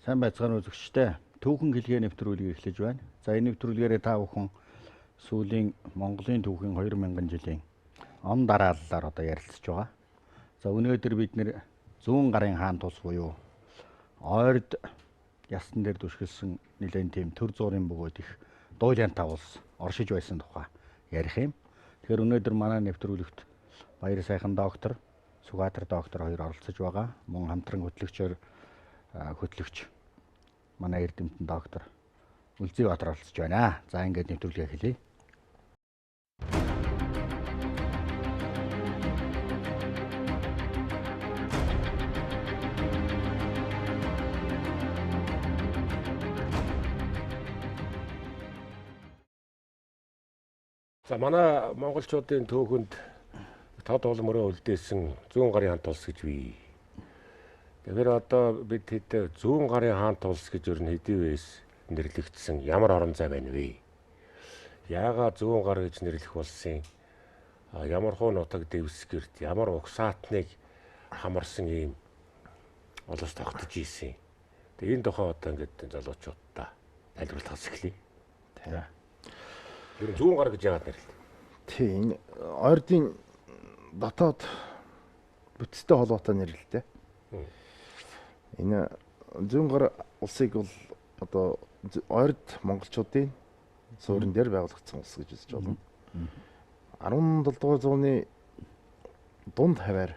Сайн байцгаана үзэгчдээ. Түүхэн хэлгээ нэвтрүүлгийг эхлэж байна. За энэ нэвтрүүлгээрээ та бүхэн сүүлийн Монголын түүхийн 2000 жилийн он дарааллаар одоо ярилцж байгаа. За өнөөдөр бид нэр зүүн гарын хаан тус буюу ойрд ястан дээр түшгэлсэн нэлээд тийм төр зуурын бөгөөд их дуйлянтаа улс оршиж байсан тухай ярих юм. Тэгэхээр өнөөдөр манай нэвтрүүлэгт баяр сайхан доктор, Сүхбаатар доктор хоёр оролцож байгаа. Мөн хамтран хөтлөгч манай эрдэмтэн доктор Үлзийбаатар оролцож байна. За ингээд нэвтрүүлгээ хэлье. За манай монголчуудын түүхэнд тод улмөрөө үлдээсэн зүүн гарын хаан тулс гэж бий. Тэгэхээр одоо бид хэд зүүн гарын хаан тулс гэж ер нь хэдий вэс нэрлэгдсэн ямар орон зай байна вэ? Яагаад зүүн гар гэж нэрлэх болсон? Ямар хуу нутаг дэвсгэрт ямар угсаатныг хамарсан ийм олос тогтож ийсэн. Тэгээ энэ тухай одоо ингээд залуучуудаа тайлбарлахаас эхлэе. За. Ер нь зүүн гар гэж яагаад нэрлэв? Тий, энэ ойрдын дотоод бүтцтэй холбоотой нэрлэлтэй. Энэ зүүн гар улсыг бол одоо ойрд монголчуудын суурин дээр байгуулагдсан улс гэж үзэж байна. 17 дугаар зууны дунд хаваар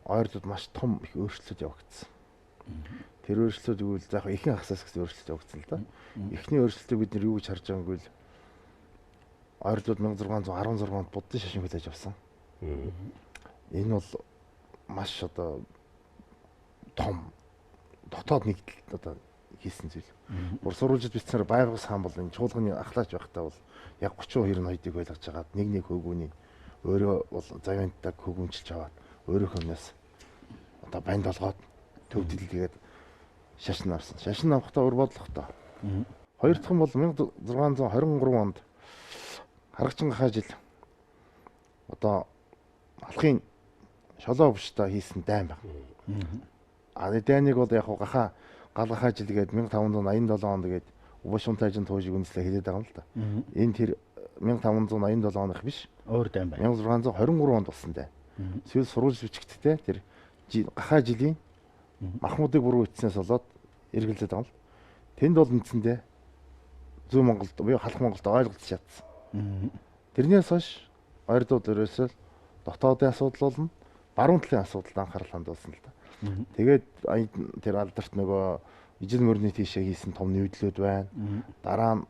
ойрдод маш том их өөрчлөлт явагдсан. Тэр өөрчлөлт үйл заах ихэнх хасаас гэсэн өөрчлөлт явагдсан л да. Эхний өөрчлөлтийг бид нэр юу гэж харж байгааг нь ойрдод 1616 онд буддын шашин хүлээж авсан. Энэ бол маш одоо том дотоод нэгдэл одоо хийсэн зүйл. Бүр сурвалжид бичсээр Байгаус хаан бол энэ чуулганы ахлаач байхдаа бол яг 32 ноёдыг байлгаж хагаад нэг хөвгүүний өөрөө бол завьянтаг хөвгүнчилж аваад өөрийнхөө өмнөөс одоо банд болгоод төвдөлгээд шашин авсан. Шашин авахдаа өр бодлохтой. Хоёр дахь нь бол 1623 онд Харгачин гахаа жил одоо алхын шолоо өвчтөе хийсэн дайн баг. Дайныг бол яг гахаа гал гахаа жил гээд 1587 онд гээд Убашунтайжин туужийг үндэслээ хэлээд байгаа юм л да. Энэ тэр 1587 оных биш. Өөр дайн байна. 1623 онд болсон дайн. Эсвэл сурвалж бичигдтэй тэр гахаа жилийн Махмуудыг буруу ütснээс болоод эргэлзээд байгаа юм л. Тэнд бол үндсэндээ зүүн Монголд буюу халах Монголд ойлголцож чадсан. Тэрнээс хойш ойрдууд ерөөсөө дотоодын асуудал болно, баруун талын асуудалд анхаарал хандуулсан л да. Тэгээд тэр алдарт нөгөө ижил мөрний тийшээ хийсэн том нүүдлүүд байна. Дараа нь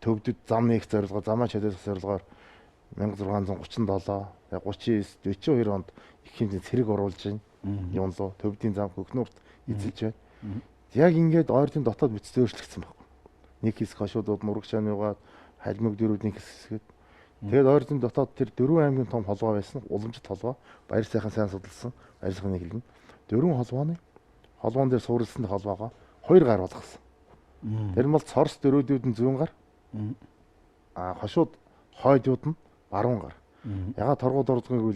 төвдөд зам нээх зорилгоор, замаа шалгах зорилгоор 1637, 39, 42 онд их хэмжээний цэрэг оруулж байна. Юм лөө төвдийн зам Хөхнүрт эзэлж байна. Яг ингээд ойрдын дотоод бүтцтэй өөрчлөгдсөн байхгүй. Нэг хэсэг хошуудууд Нурагчааны угаад Халимаг дөрүүдийн хэсгэд. Тэгээд ойрдын дотоод тэр 4 аймгийн том холбоо байсан. Уламжит холбоо. Баяр сайхан сайн судалсан. Баяр сайхны хэлнэ. 4 холбоон дээр суурилсан холбоогоо 2 гар болгосон. Тэр нь бол Цорс дөрүүдүүд нь зүүн гар. Хошууд хойдууд нь баруун гар. Ягаад торгууд ордгоог бол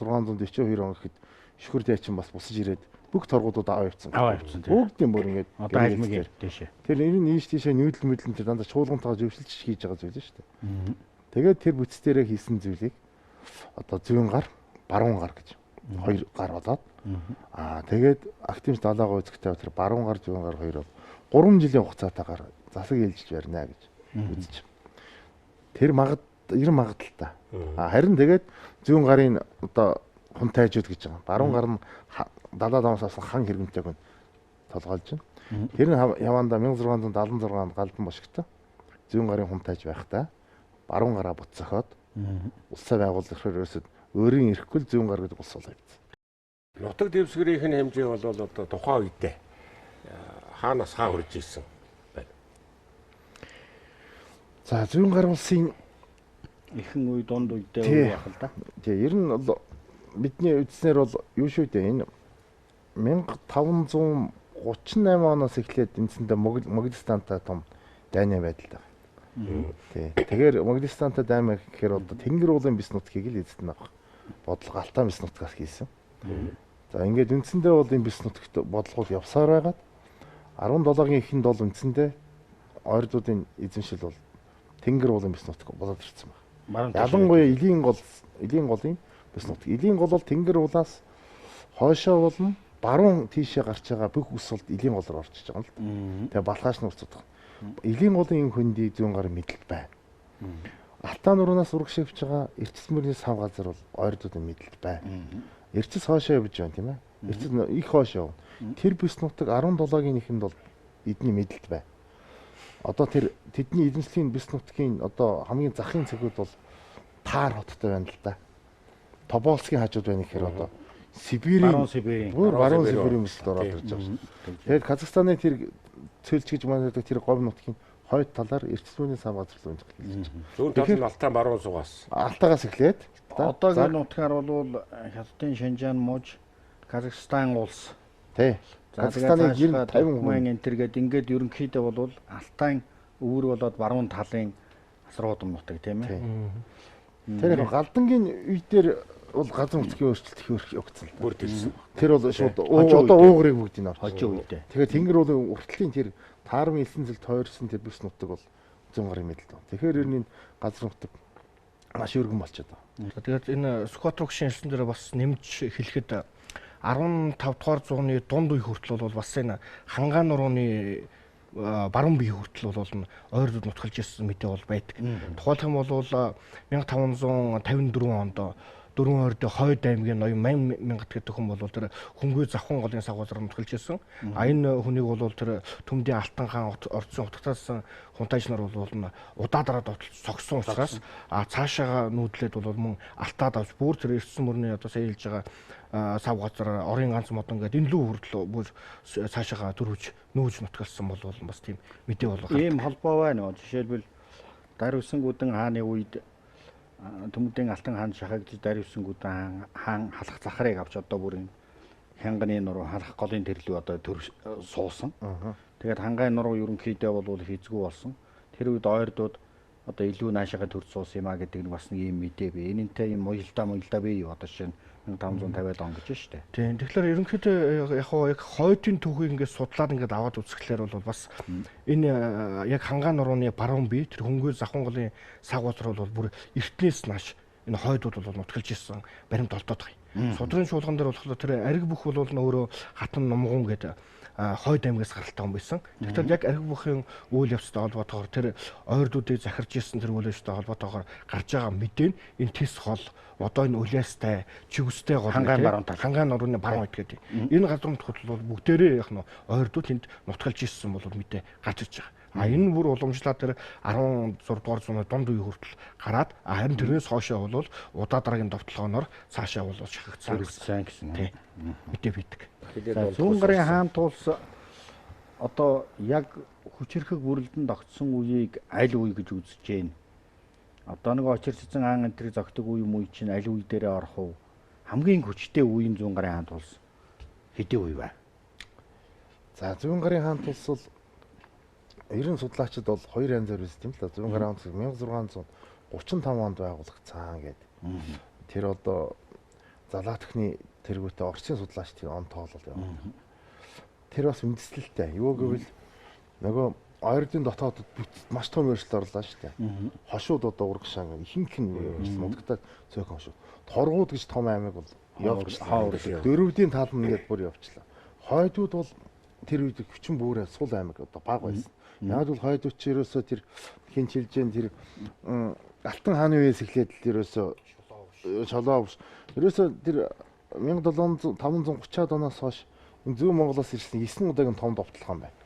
1642 он гэхэд шүхэр дайчин бас бусаж ирээд бүх торгуудууд аваа явцсан. Бүгдийн бүр ингээд одоо айлмаг дэшээ. Тэр энэ ийш тийшээ нүүдэл мэдлэн тэр дандаа чуулгантайгаа зөвшөлж хийж байгаа зүйл шүү дээ. Тэгээд тэр бүтцээрээ хийсэн зүйлийг одоо зүүн гар, баруун гар гэж 2 гар болоод тэгээд активч далаагаа үзэхдээ тэр баруун гар, зүүн гар хоёр бол 3 жилийн хугацаатаагаар засаг ээлжиж барина гэж үзэж. Тэр ер магадaltaа. Харин тэгээд зүүн гарын одоо хүн тайжууд гэж байгаа. Баруун гар нь далаа даваас авсан хан хэрэгмтэйг нь толгойлж байна. Тэр нь явандаа 1676 онд Галдан бошигтой зүүн гарын хүн тайж байхдаа баруун гараа буцсахад улсаа байгуулахаар ерөөсөд өөрийн ирэхгүй зүүн гар гэдэг улс болоо явцсан. Нутаг дэвсгэрийн хэмжээ бол одоо тухайн үедээ хаанаас хаа хүрж ирсэн байна. За зүүн гар улсын Ихэн үе дунд үедээ өөр байх л да. Тий, ер нь бол бидний үдснэр бол юу шүү дээ. Энэ 1538 оноос эхлээд эндсэндээ Моголстантай том дайны байдал байгаа. Тий. Тэгэхээр Моголстантай даймаа гэхээр одоо Тэнгэр уулын бис нутгийг л эзэдэн авах бодлого Алтан бис нутгаас хийсэн. За ингээд үндсэндээ бол энэ бис нутагт бодлогууд явсаар байгаад 17-гийн эхэнд бол үндсэндээ ойрдуудын эзэмшил бол Тэнгэр уулын бис нутаг болоод ирсэн байна. Ялангуяа элийн голын бис нутаг. Элийн гол бол Тэнгэр уулаас хойшоо болно. Баруун тийшээ гарч байгаа бүх ус бол элийн голоор орчиж байгаа юм л. Тэгээ Балхааш нууц утга. Элийн голын энэ хөндөй зүүн гарын мэдлэл байна. Алтаа нуранаас ураг шивж байгаа Эрчис мөрний сав газар бол ойрдуудын мэдлэл байна. Эрчис хойшоо явж байна тийм ээ. Эрчис их хойшоо. Тэр бис нутаг 17-гийн эхэнд бол эдний мэдлэл байна. Одоо тэр тэдний эзэмшлийн бис нутгийн одоо хамгийн захын цэгүүд бол Таар хоттой байна л да. Тоболсгийн хажууд байна гэхээр одоо Сибирийн баруун Сибирийн мэсэлд ороод ирж байгаа шүү. Тэгээд Казахстаны тэр цөлч гэж манайдаг тэр говь нутгийн хойд талаар Эрчисмөрний сав газар руу хэлж байна. Зүүн тал нь Алтан баруун сугаас. Алтаагаас эхлээд одоогийн нутгаар бол Хятадын Шинжаан мууж Казахстан улс. Тий. Казахстаны 50% энэ төр гээд ингээд ерөнхийдөө бол Алтан өвөр болоод баруун талын асруудам нутаг тийм ээ. Тэр галдангийн үе дээр бол газар нутгийн өөрчлөлт их өгцөн. Бүр төлсөн. Тэр бол шууд одоо уугрыг бүгдийг нь хожоо үедээ. Тэгэхээр Тэнгэр уулын уртлын тэр таармын элсэн зэл тойрсон тэр бис нутаг бол зүүн гарын мэдлэл. Тэгэхээр энэ газар нутаг маш өргөн болчиход байна. Тэгээд энэ Скотрокшийн элсэн дээр бас нэмж хэлэхэд 15 дугаар зууны дунд үе хүртэл бол бас энэ Хангаан нурууны баруун бие хүртэл бол ойрдууд нутгалж ирсэн мэдээ бол байдаг. Тухайлх юм бол 1554 онд дөрвөн ойрдын Хойд аймгийн ноён Мангат гэдэг хүн бол тэр хөнгөө завхан голын сагвазар нутгалж ирсэн. А энэ хүнийг бол тэр Төмдийн Алтан хаан орцсон утгатаас хунтайч нар бол удаа дараад цогсон учраас цаашаага нүүдлээд бол мөн алтаад авч бүр тэр Эрчим мөрний одоо сая хэлж байгаа сав газар орын ганц модон гэдэг энэ лүү хүртэл бүр цаашаага дөрвж нүүж нутгалсан бол бас тийм мэдээ бол ийм холбоо байна. Жишээлбэл Дарвисангүдэн хааны үед Төмдийн Алтан хаан шахагдж Дарвисангүдэн хаан халах захарыг авч одоо бүр Хянганы нуруу халах голын тэрлүү одоо суусан. Тэгээд Хангай нуруу ерөнхийдөө бол хизгүү болсон. Тэр үед ойрдууд одоо илүү наашаага төрж суус юм а гэдэг нь бас нэг юм мэдээ бий. Энэнтэй юм уялдаа бий юу одоо шинэ 1550-аад он гэж байна шүү дээ. Тийм. Тэгэхээр ерөнхийдөө яг хойдын түүхийг ингээд судлаад ингээд аваад үзэхлээр бол бас энэ яг Хангаан нурууны баруун бие тэр хөнгөө завхан голын сав газар бол бүр эртнээс нааш энэ хойдууд бол нутгалж ирсэн баримт олдоод байгаа юм. Судрын чуулган дээр болохоор тэр ариг бүх бол өөрөө хатан номгон гэдэг Хойд аймгаас гаралтай хүн байсан. Тэгэхээр яг ариг бүхийн үйл явцтай холбоотойгоор тэр ойрдуудыг захирж ирсэн тэр үйл явцтай холбоотойгоор гарч байгаа мэдээ нь энэ тис хол одоо энэ үлээстэй чигүстэй гол Хангаан нурууны баруун хэд гэдэг. Энэ газар нутгууд бол бүгдээрээ яг нь ойрдууд энд нутгалж ирсэн бол мэдээ гарч ирж байгаа. А энэ бүр уламжлаад тэр 16 дугаар зууны дунд үе хүртэл гараад харин тэрнээс хойшоо бол удаа дараагийн довтлогооноор цаашаа бол шахагдсан гэсэн мэдээ бидэг. Зүүн гарын хаан тулс одоо яг хүчирхэг бүрэлдэнд огцсон үеийг аль үе гэж үзэж байна. Одоо нэг очир цэцэн хаан энэ төр зогтөг үе мүй чинь аль үе дээрээ орох уу? Хамгийн хүчтэй үеийн зүүн гарын хаан тулс хэдийн үе вэ? За зүүн гарын хаан тулс бол ерөн судлаачид бол хоёр янзаар үздэг юм л да. Зүүн гарын хаан тулс 1635 онд байгуулагдсан гэдэг. Тэр одоо залаа төхний тэргүүтээ Орсын судлаач тэр он тоолол яваа. Тэр бас үндэслэлтэй. Юу гэвэл нөгөө ойрдын дотоодод маш том өөрчлөлт орлоо шүү дээ. Хошууд одоо урагшаан ихэнх нь модогтой цөөхөн хошууд. Торгууд гэж том аймаг бол явчихлаа. Дөрөвдийн тал нь ингээд бүр явчихлаа. Хойдууд бол тэр үед хүчин бүрээ сул аймаг одоо баг байсан. Яг бол хойдууд ч ерөөсөө тэр хин чилжэн тэр Алтан хааны үеэс эхлээд л ерөөсөө шолоо ерөөсөө тэр 1730-аад оноос хойш энэ зүүн Монголоос ирсэн 9 удаагийн том довтлогон байна.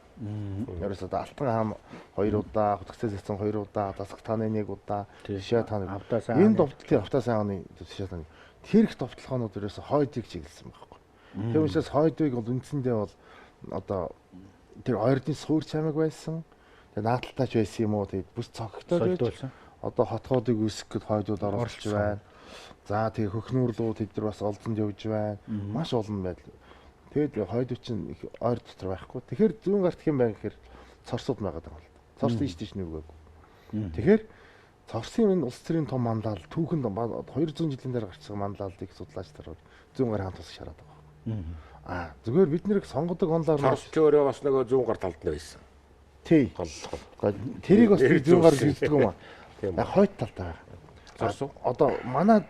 Ерөөсөө Алтан хаан 2 удаа, Хотгоцээс ирсэн 2 удаа, Засаг тааны 1 удаа, Тишээ тааны энэ довтлын Автаас хааны Тишээ тааны тэр их довтлогоонууд ерөөсөө хойдыг чиглэсэн байхгүй. Тэр учраас хойдыг бол үндсэндээ бол одоо тэр ойрдын суурь чамиг байсан. Тэгээ нааталтаач байсан юм уу? Тэгээд бүс цогтой байсан. Одоо хотгоодыг үсгэх гэд хойдууд оролцож байна. За тэгээ хөхнүүрлүүд тэд нар бас олзонд явж байна. Маш олон байдал. Тэгээд хойдууд чинь их ойр дотор байхгүй. Тэгэхээр зүүн гарт хэм байх гэхээр цорсууд байгаад байгаа л. Цорс тийш нүгэв. Тэгэхээр цорсын энэ улс төрийн том манлал түүхэнд 200 жилийн дараа гарчсан манлалыг судлаач нар зүүн гар хаан тус шараад байгаа. Зүгээр бид нэрийг сонгодог онлоор Цорс ч өөрөө бас нөгөө зүүн гар талд нь байсан. тий. Голлох. Тэрийг бас зүүн гар хийдэг юм аа. Тийм. Хойд талтай байгаа. Цорс уу? Одоо манай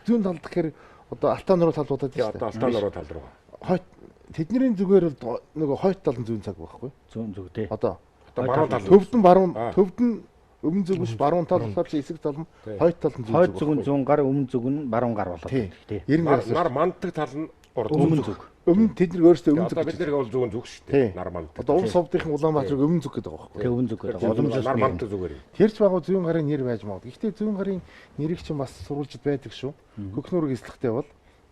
зүүн талд гэхээр одоо Алтан нуруу тал удаад Тэгээ одоо алтан нуруу тал руу. хойд тэдний зүгээр бол нөгөө хойд тал нь зүүн цаг байхгүй. зүүн зүг тий. Одоо Баруун тал. төвд нь баруун төвд нь өмнө зүг биш баруун тал болохоор чи эсрэг тал нь хойд тал нь Хойд зүг нь зүүн гар, өмнө зүг нь баруун гар болоод тий. тий. 90 Нар манддаг тал нь Өмнө зүг. өмнө тэдний өөрсдөө өмнө Одоо зүг. бид нэр бол зүүн зүг шүү Тий. дээ. Нар манддаг. Одоо Улс овдынхын Улаанбаатарыг өмнө зүг гэдэг байгаа байхгүй. Тий, өмнө зүг гэдэг. Нар Уламжлалт манддаг зүгээр. Тэрч багуу зүүн гарын нэр байж магадгүй. Гэхдээ зүүн гарын нэрийг чинь бас сурвалжид байдаг шүү. Хөхнүүрийг эслэхтэй бол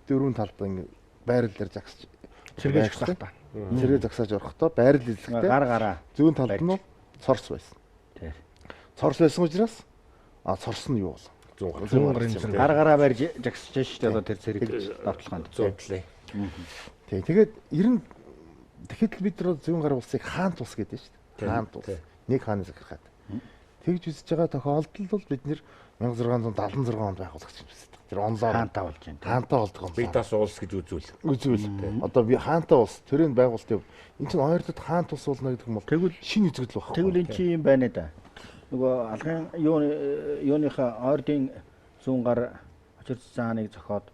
дөрвөн талд ингэ байрлалаар загсаж Сэргээж өгөх та. сэргээ загсааж орохдоо байрал эзлэхтэй гар гараа. зүүн талд нь бол цорс байсан. Тий. Цорс байсан учраас цорс нь юу бол? Зүүн гарын цэрэг. Гар гараа барьж жагсаж шүү дээ одоо тэр цэрэг давталгаанд. зүүн талын. Тий. Тэгээд ер нь тэгэхэд л бид нар зүүн гар улсыг хаант улс гэдэг шүү дээ. Хаант улс. Нэг хааны захиргаад. Тэгж үзэж байгаа тохиолдолд бол бид нэр 1676 онд байгуулагч юм байна. Тэр онлоор Хаантаа болж байна. хаантаа болдог юм. Би тас улс гэж үзүүл. Үзвэл одоо би хаантаа улс төрийн байгуулалтын энэ чинь хоёр дахь хаант улс болно гэдэг юм бол Тэгвэл шинэ үзэгдэл багхгүй. тэгвэл эн чинь юм байна да. Нөгөө алгын юуныхаа ордын зүүн гар очир цааныг зохиод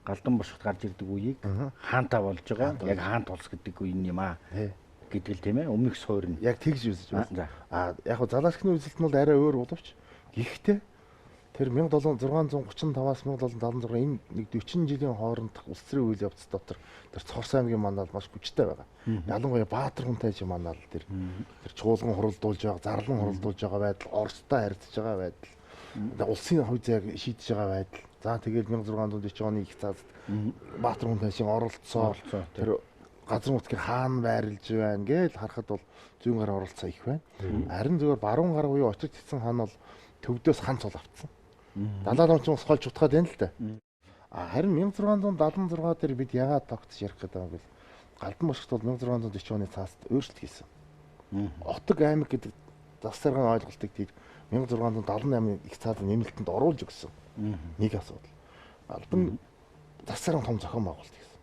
галдан бошгот гарч ирдэг үеийг хаантаа болж байгаа. Яг хаант улс гэдэг үе юм аа. Тий. Гэдэг л тийм ээ. Өмнөх суурь нь. Яг тэгж үзэж байна. За. Яг хөө залаачны үзэлт нь бол арай өөр боловч гэхдээ тэр 1635-аас 1776 энэ нэг 40 жилийн хоорондох улс төрийн үйл явц дотор тэр Цорс аймгийн манал маш хүчтэй байгаа. Ялангуяа Баатар хүнтэй манал тэр чуулган хуралдуулж байгаа, зарлан хуралдуулж байгаа байдал, Оростой харьцаж байгаа байдал, улсын хувьд яг шийдэж байгаа байдал. За тэгээд 1640 оны их цаазд Баатар хүнтэй оролцоо тэр газар нутгийн хаан байрлаж байна гэж харахад бол зүүн гар оролцоо их байна. Харин зөвхөн баруун гар буюу очиж цэцэн хаан бол төвдөөс хан цол авцсан. Далаа ламчаас холж утгаад байна л да. Харин 1676 дээр бид яагаад тогтож ярих гэдэг юм бэ? Галдан бошгот бол 1640 оны цаасд өөрчлөлт хийсэн. Отог аймаг гэдэг засваргын ойлголтыг тийм 1678-ны их цаазын нэмэлтэнд оруулж өгсөн. Нэг асуудал. Албан засварын том зохион байгуулалт гэсэн.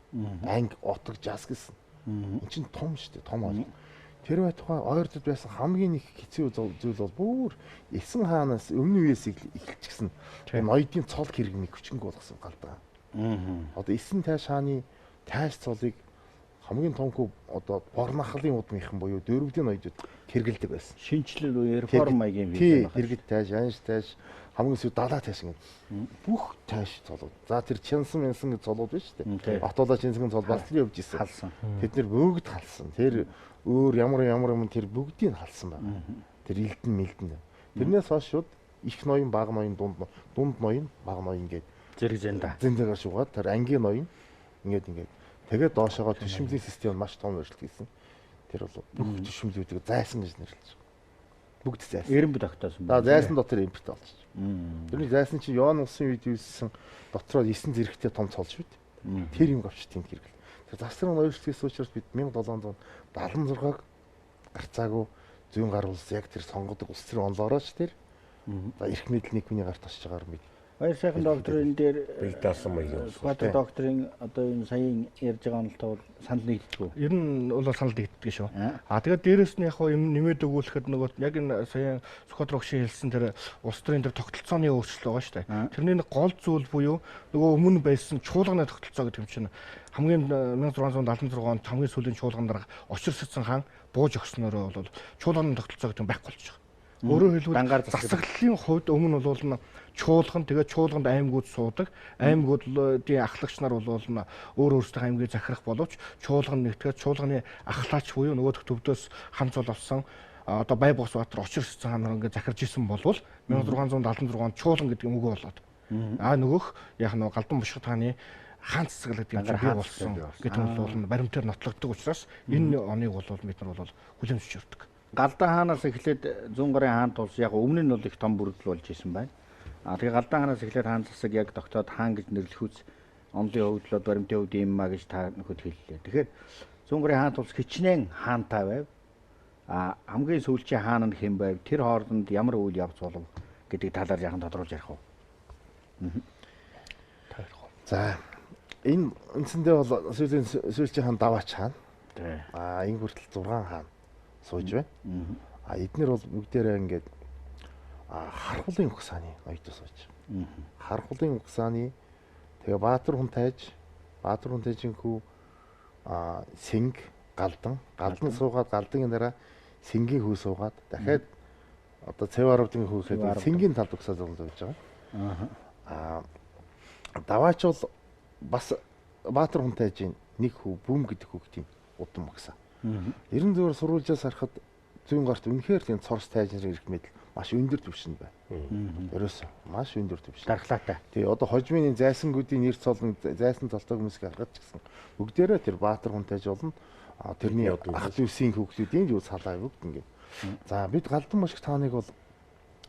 Анги, отог, жаз гэсэн. Энд чинь том шүү дээ, том ойлголт. Тэр байтугай ойрдод байсан хамгийн их хэцүү зүйл бол бүр эсэн хаанаас өмнө үеэс эхэлчихсэн. Ноёдын цол хэрэгмийг хүчинг болгосон галдаа. Одоо эсэн тайш хааны тайш цолыг хамгийн томхөө одоо борнахлын удмынхан буюу дөрвөдийн ноёдод хэрэгэлдэг байсан. Шинжлэл үе реформ маягийн тий хэрэгэд тайш, анш тайш, хамгийн сүү далаа тайш гэдэг. Бүх тайш цолууд. За тэр Чинсэн мэнсэн гэж цолууд биш үү? Батуулаа Чинсэнгийн цол баслын явж исэн. халсан. Тэд нэр бүгд халсан. Тэр өөр ямар юм тэр бүгдийг халсан байна. Тэр элдэн мэлдэн. Тэрнээс хойш шууд их ноён, бага ноён, дунд ноён, бага ноён гээд Зэрэг зэнда. зэндэгээр шугаад тэр ангийн ноён ингээд тэгээд доошоогоо төшмөлийн систем маш том өөрчлөлт хийсэн. Тэр бол бүх төшмөлүүдийг зайсан гэж нэрлэж байгаа. Бүгд зайсан. Эренб тогтоосон. За зайсан дотор импорт болчих. Тэрний зайсан чинь Йоан улсын үед юусэн дотроо 9 зэрэгтэй том цол шүү дээ. Тэр юм авч тэнд хэрэглээ. Тэр засварын өөрчлөлтөөс учраас бид 1776-г гарцаагүй зүүн гар улс яг тэр сонгодог улс төрийн онлоороч тэр за эрх мэдэл нэг хүний гарт тосч байгаагаар мэд. Баяр сайхан докторын дээр Бэлдаасан маягийн. Сүхбаатар докторын одоо энэ саяын ярьж байгаа онолтой бол санал нэгддэг. Ер нь бол санал нэгддэг шүү. Тэгээд дээрэс нь яг хоо юм нэмээд өгүүлэхэд нөгөө яг энэ сая Сүхбаатар огшин хэлсэн тэр улс төрийн тэр тогтолцооны өөрчлөлт байгаа шүү дээ. Тэрний нэг гол зүйл буюу нөгөө өмнө байсан чуулганы тогтолцоо гэдэг юм чинь хамгийн 1676 онд хамгийн сүүлийн чуулган дараа очир сэцэн хаан бууж өгснөөрөө бол чуулганы тогтолцоо гэдэг нь байхгүй болчих. Өөрөөр хэлбэл засаглалын хувьд өмнө бол чуулган тэгээд чуулганд аймагуд суудаг. Аймагуудын ахлагч нар бол өөр өөрсдөө аймгийг захирах боловч чуулган нэгтгэж чуулганы ахлаач буюу нөгөө төвдөөс хан цол авсан одоо Байбогсбаатар очир сэцэн хаан нар ингээд захирж исэн болвол 1676 онд чуулган гэдэг юм үг болоод. Нөгөөх яг нөгөө Галдан бошгот хааны хаан цэцгэл гэдэг юм бий болсон гэдэг нь бол баримтаар нотлогддог учраас энэ оныг бол бид нар бол хүлэмжж өртөг. Галдан хаанаас эхлээд зүүн гарын хаант улс яг өмнө нь бол их том бүрдэл болж исэн байна. Тэгээ Галдан хаанаас эхлээд хаан засаг яг тогтоод хаан гэж нэрлэхүүц онлын хөвдлөд баримтын хөвд юм а гэж та нөхөд хэллээ. Тэгэхээр зүүн гарын хаант улс хичнээн хаантай байв. Хамгийн сүүлчийн хаан нь хэн байв? Тэр хооронд ямар үйл явц болов гэдэг талаар яхан тодруулж ярих уу? За Энэ үндсэндээ бол сүүлийн хаан Даваач хаан. Тий. Энэ хүртэл 6 хаан сууж байна. Эднэр бол бүгдээрээ ингээд хархуулын угсааны ноёд сууж. Хархуулын угсааны тэгээ Баатар хүн тайжийн хүү Синг галдан суугаад галдангийн дараа Сингийн хүү суугаад дахиад одоо Цэваравдын хүү гэхэд Сингийн талд угсаа зовлож байгаа. Даваач бол бас Баатар хүн тайжийн нэг хүү Бүм гэдэг хүүхдийн удам угсаа. 94 сурвалжаас харахад зүүн гарт үнэхээр тийм цорс тайжнэр ирэх мэдл маш өндөр түвшинд байна. Ерөөсөө маш өндөр түвшин. Дархлаатай. Тий, одоо хожмын зайсангуудын нэр цолн зайсан толтойг хүмүүсийг харахад ч гэсэн бүгдээрээ тэр Баатар хүн тайж болно. Тэрний ах дүүсийн хүүхдүүдийн юу салаа бүгд ингээд. За бид Галдан мошг тааныг бол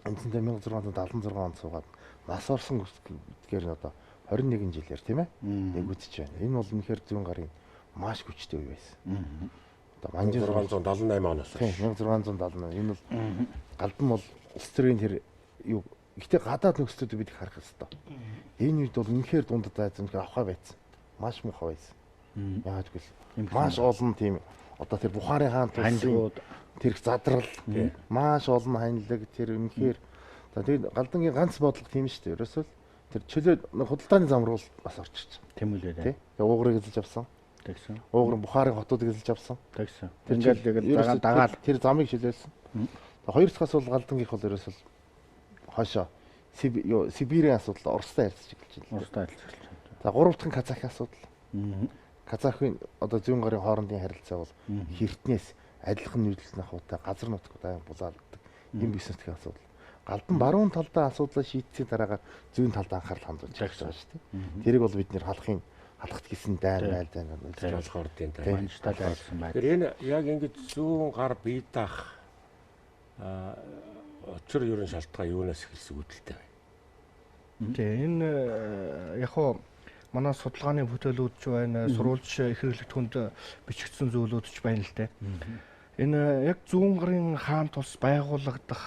эндсэндээ 1676 онд суугаад нас орсон гэдгээр одоо 21 жилээр тийм ээ нэгүтж байна. Энэ бол үнэхээр зүүн гарын маш хүчтэй үе байсан. Одоо манжин 1678 оноос. Тийм 1678. Энэ бол Галдан бол улс төрийн тэр юу ихтэй гадаад нөхцөлөд бид харах хэрэгтэй. Энэ үед бол үнэхээр дундад айзан авахаа байсан. Маш муухай байсан. Яагаад гэвэл маш олон тийм одоо тэр Бухарын хаан тулсын тэр их задрал маш олон ханилаг тэр үнэхээр тэгээд Галдангийн ганц бодлого тийм шүү дээ. Ерөөсөө тэр чөлөө худалдааны зам руу бас орчихсон. Тийм үлээ. Тий. Тэгээ уугрыг эзэлж авсан. Тэгсэн. Уугрын Бухарын хотуудыг эзэлж авсан. Тэгсэн. Ингээд дагаал тэр замыг шилжүүлсэн. Хоёр дахь асуудал Галдангийнх бол ерөөсөө хойшоо Сибирийн асуудал Оростой харьцаж эхэлж байна. Оростой харьцаж. За гурав дахь нь Казахын асуудал. Казахын одоо зүүн гарын хоорондын харилцаа бол Хертнээс адилхан нийлүүлсэн ахуйтай газар нутгуудаа булаалдаг. Энэ бизнесийн асуудал. Галдан баруун талдаа асуудлаа шийдсийн дараагаар зүүн талд анхаарал хандуулж байгаа шүү дээ. Тэрийг бол бид нэр халахт гисэн дайн болох ордын тайлбартай байсан байна. Тэгэхээр энэ яг ингэж зүүн гар бие даах очир ерөн шалтгаан юунаас эхэлсэн үүдэлтэй байна. Тэгээ энэ яг хоо манай судалгааны бүтээлүүд ч байна, сурвалж их хэрэглэгдэхүүнд бичигдсэн зүйлүүд ч байна л дээ. Энэ яг зүүн гарын хаан тус байгуулагдах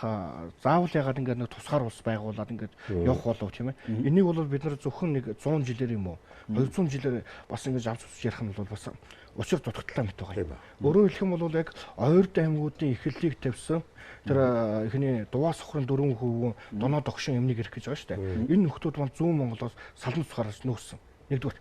заавал ягаад ингээд нэг тусгаар улс байгуулад ингээд явах болов тийм ээ. Энийг бол бид нар зөвхөн нэг 100 жилээр юм уу 200 жилээр бас ингэж авч үзэж ярих нь бол бас учир дутагдлаа мэт байгаа. Өөрөөр хэлэх юм бол яг ойрд аймагуудын эхлэлийг тавьсан тэр ихний Дуваа сохрын 4% доноо догшин юмныг ирэх гэж байгаа шүү дээ. Энэ нөхдүүд маань зүүн Монголоос салан цусгаараас нөөсөн. Нэгдүгээр.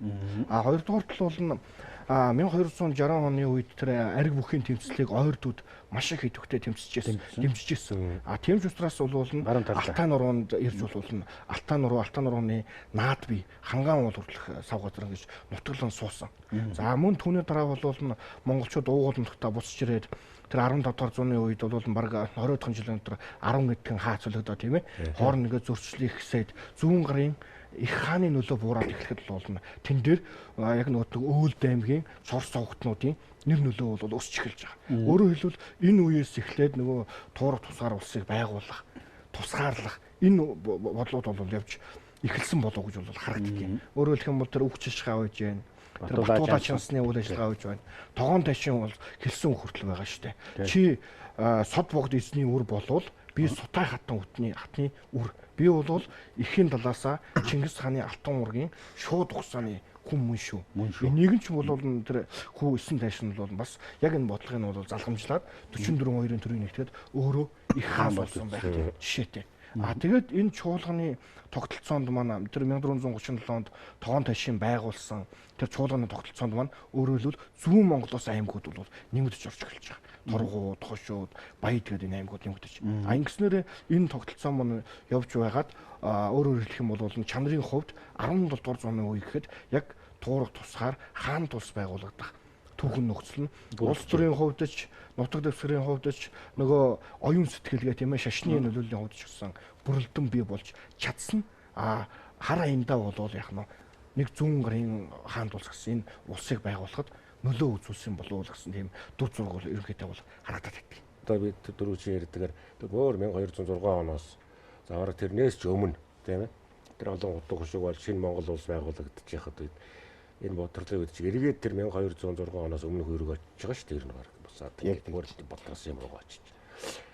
Хоёрдугаар тал бол 1260 оны үед тэр ариг бүхийн тэмцлийг ойрдууд маш их идэвхтэй дэмжижсэн. Тэмж устраас бол Алтан нуруунд ирж болно. Алтан нурууны наад бий хангаан уул хүртэлх савгазран гэж нутаглан суусан. За мөн түүний дараа бол монголчууд уугуулмталтаа буцаж ирээд тэр 15 дугаар зууны үед бол баг 20 дахь жилийн дотор 10 эдгэн хаа цөлөгдөө тийм ээ. Хоорн нэгэ зөрчлийг хэсээд зүүн гарын их хааны нөлөө буураад эхлэхэд болно. Тэн дээр яг нөгөө Өөлд аймгийн цорс цогтнуудын нэр нөлөө бол өсч эхэлж байгаа. Өөрөөр хэлбэл энэ үеэс эхлээд нөгөө туурах тусгаар улсыг байгуулах, тусгаарлах энэ бодлууд бол явж эхэлсэн болов гэж бол харагддаг. Өөрөөр хэлэх юм бол тэр үг чишгаа үйж байна. Тэр Батуулаа чансны үйл ажиллагаа үйж байна. Тогоон ташин бол хэлсэн хүртэл байгаа шүү дээ. Чи сод богд эзний үр болвол би Сутай хатан хатны үр. Би бол эхийн талаасаа Чингис хааны алтан ургийн шууд ухсааны хүн мөн шүү. Энийг нь ч бол тэр хүү 9 тайшин бол бас яг энэ бодлогыг бол залхамжлаад 44-2-ын төрийг нэгтгэхэд өөрөө их хаан болсон байх жишээтэй. Тэгээд энэ чуулганы тогтолцоонд маань тэр 1437 онд тогоон ташин байгуулсан тэр чуулганы тогтолцоонд маань өөрөөр хэлбэл зүүн Монголоос аймагуд бол нэмэгдэж орж эхэлж байгаа. Торгууд, Хошууд, Баяд гэдэг энэ аймагуд нэмэгдэж. Ингэснээр энэ тогтолцоо маань явж байгаад өөрөөр хэлэх юм бол чанарын хувьд 17 дугаар зууны үе гэхэд яг туурах тусгаар хаан тус байгуулагдах түүхэн нөхцөл нь улс төрийн хувьд ч нутаг дэвсгэрийн хувьд ч нөгөө оюун сэтгэлгээ тийм ээ шашны нөлөөллийн хувьд ч гэсэн бүрэлдэн бий болж чадсан хар аяндаа бол яг нэг зүүн гарын хаан тус гэсэн энэ улсыг байгуулахад нөлөө үзүүлсэн болов уу гэсэн тийм дүр зураг бол ерөнхийдөө бол харагдаад байдаг. Одоо бид дөрөвчийн ярьдгаар өөр 1206 оноос за бараг тэрнээс ч өмнө тийм ээ тэр олон утга хөшиг бол шинэ Монгол улс байгуулагдчих яхад үед энэ бодлогын үед чи эргээд тэр 1206 оноос өмнө хөрөг очиж байгаа шүү дээ ер нь баг бусаад яг тийм бодлоос юм руу очиж.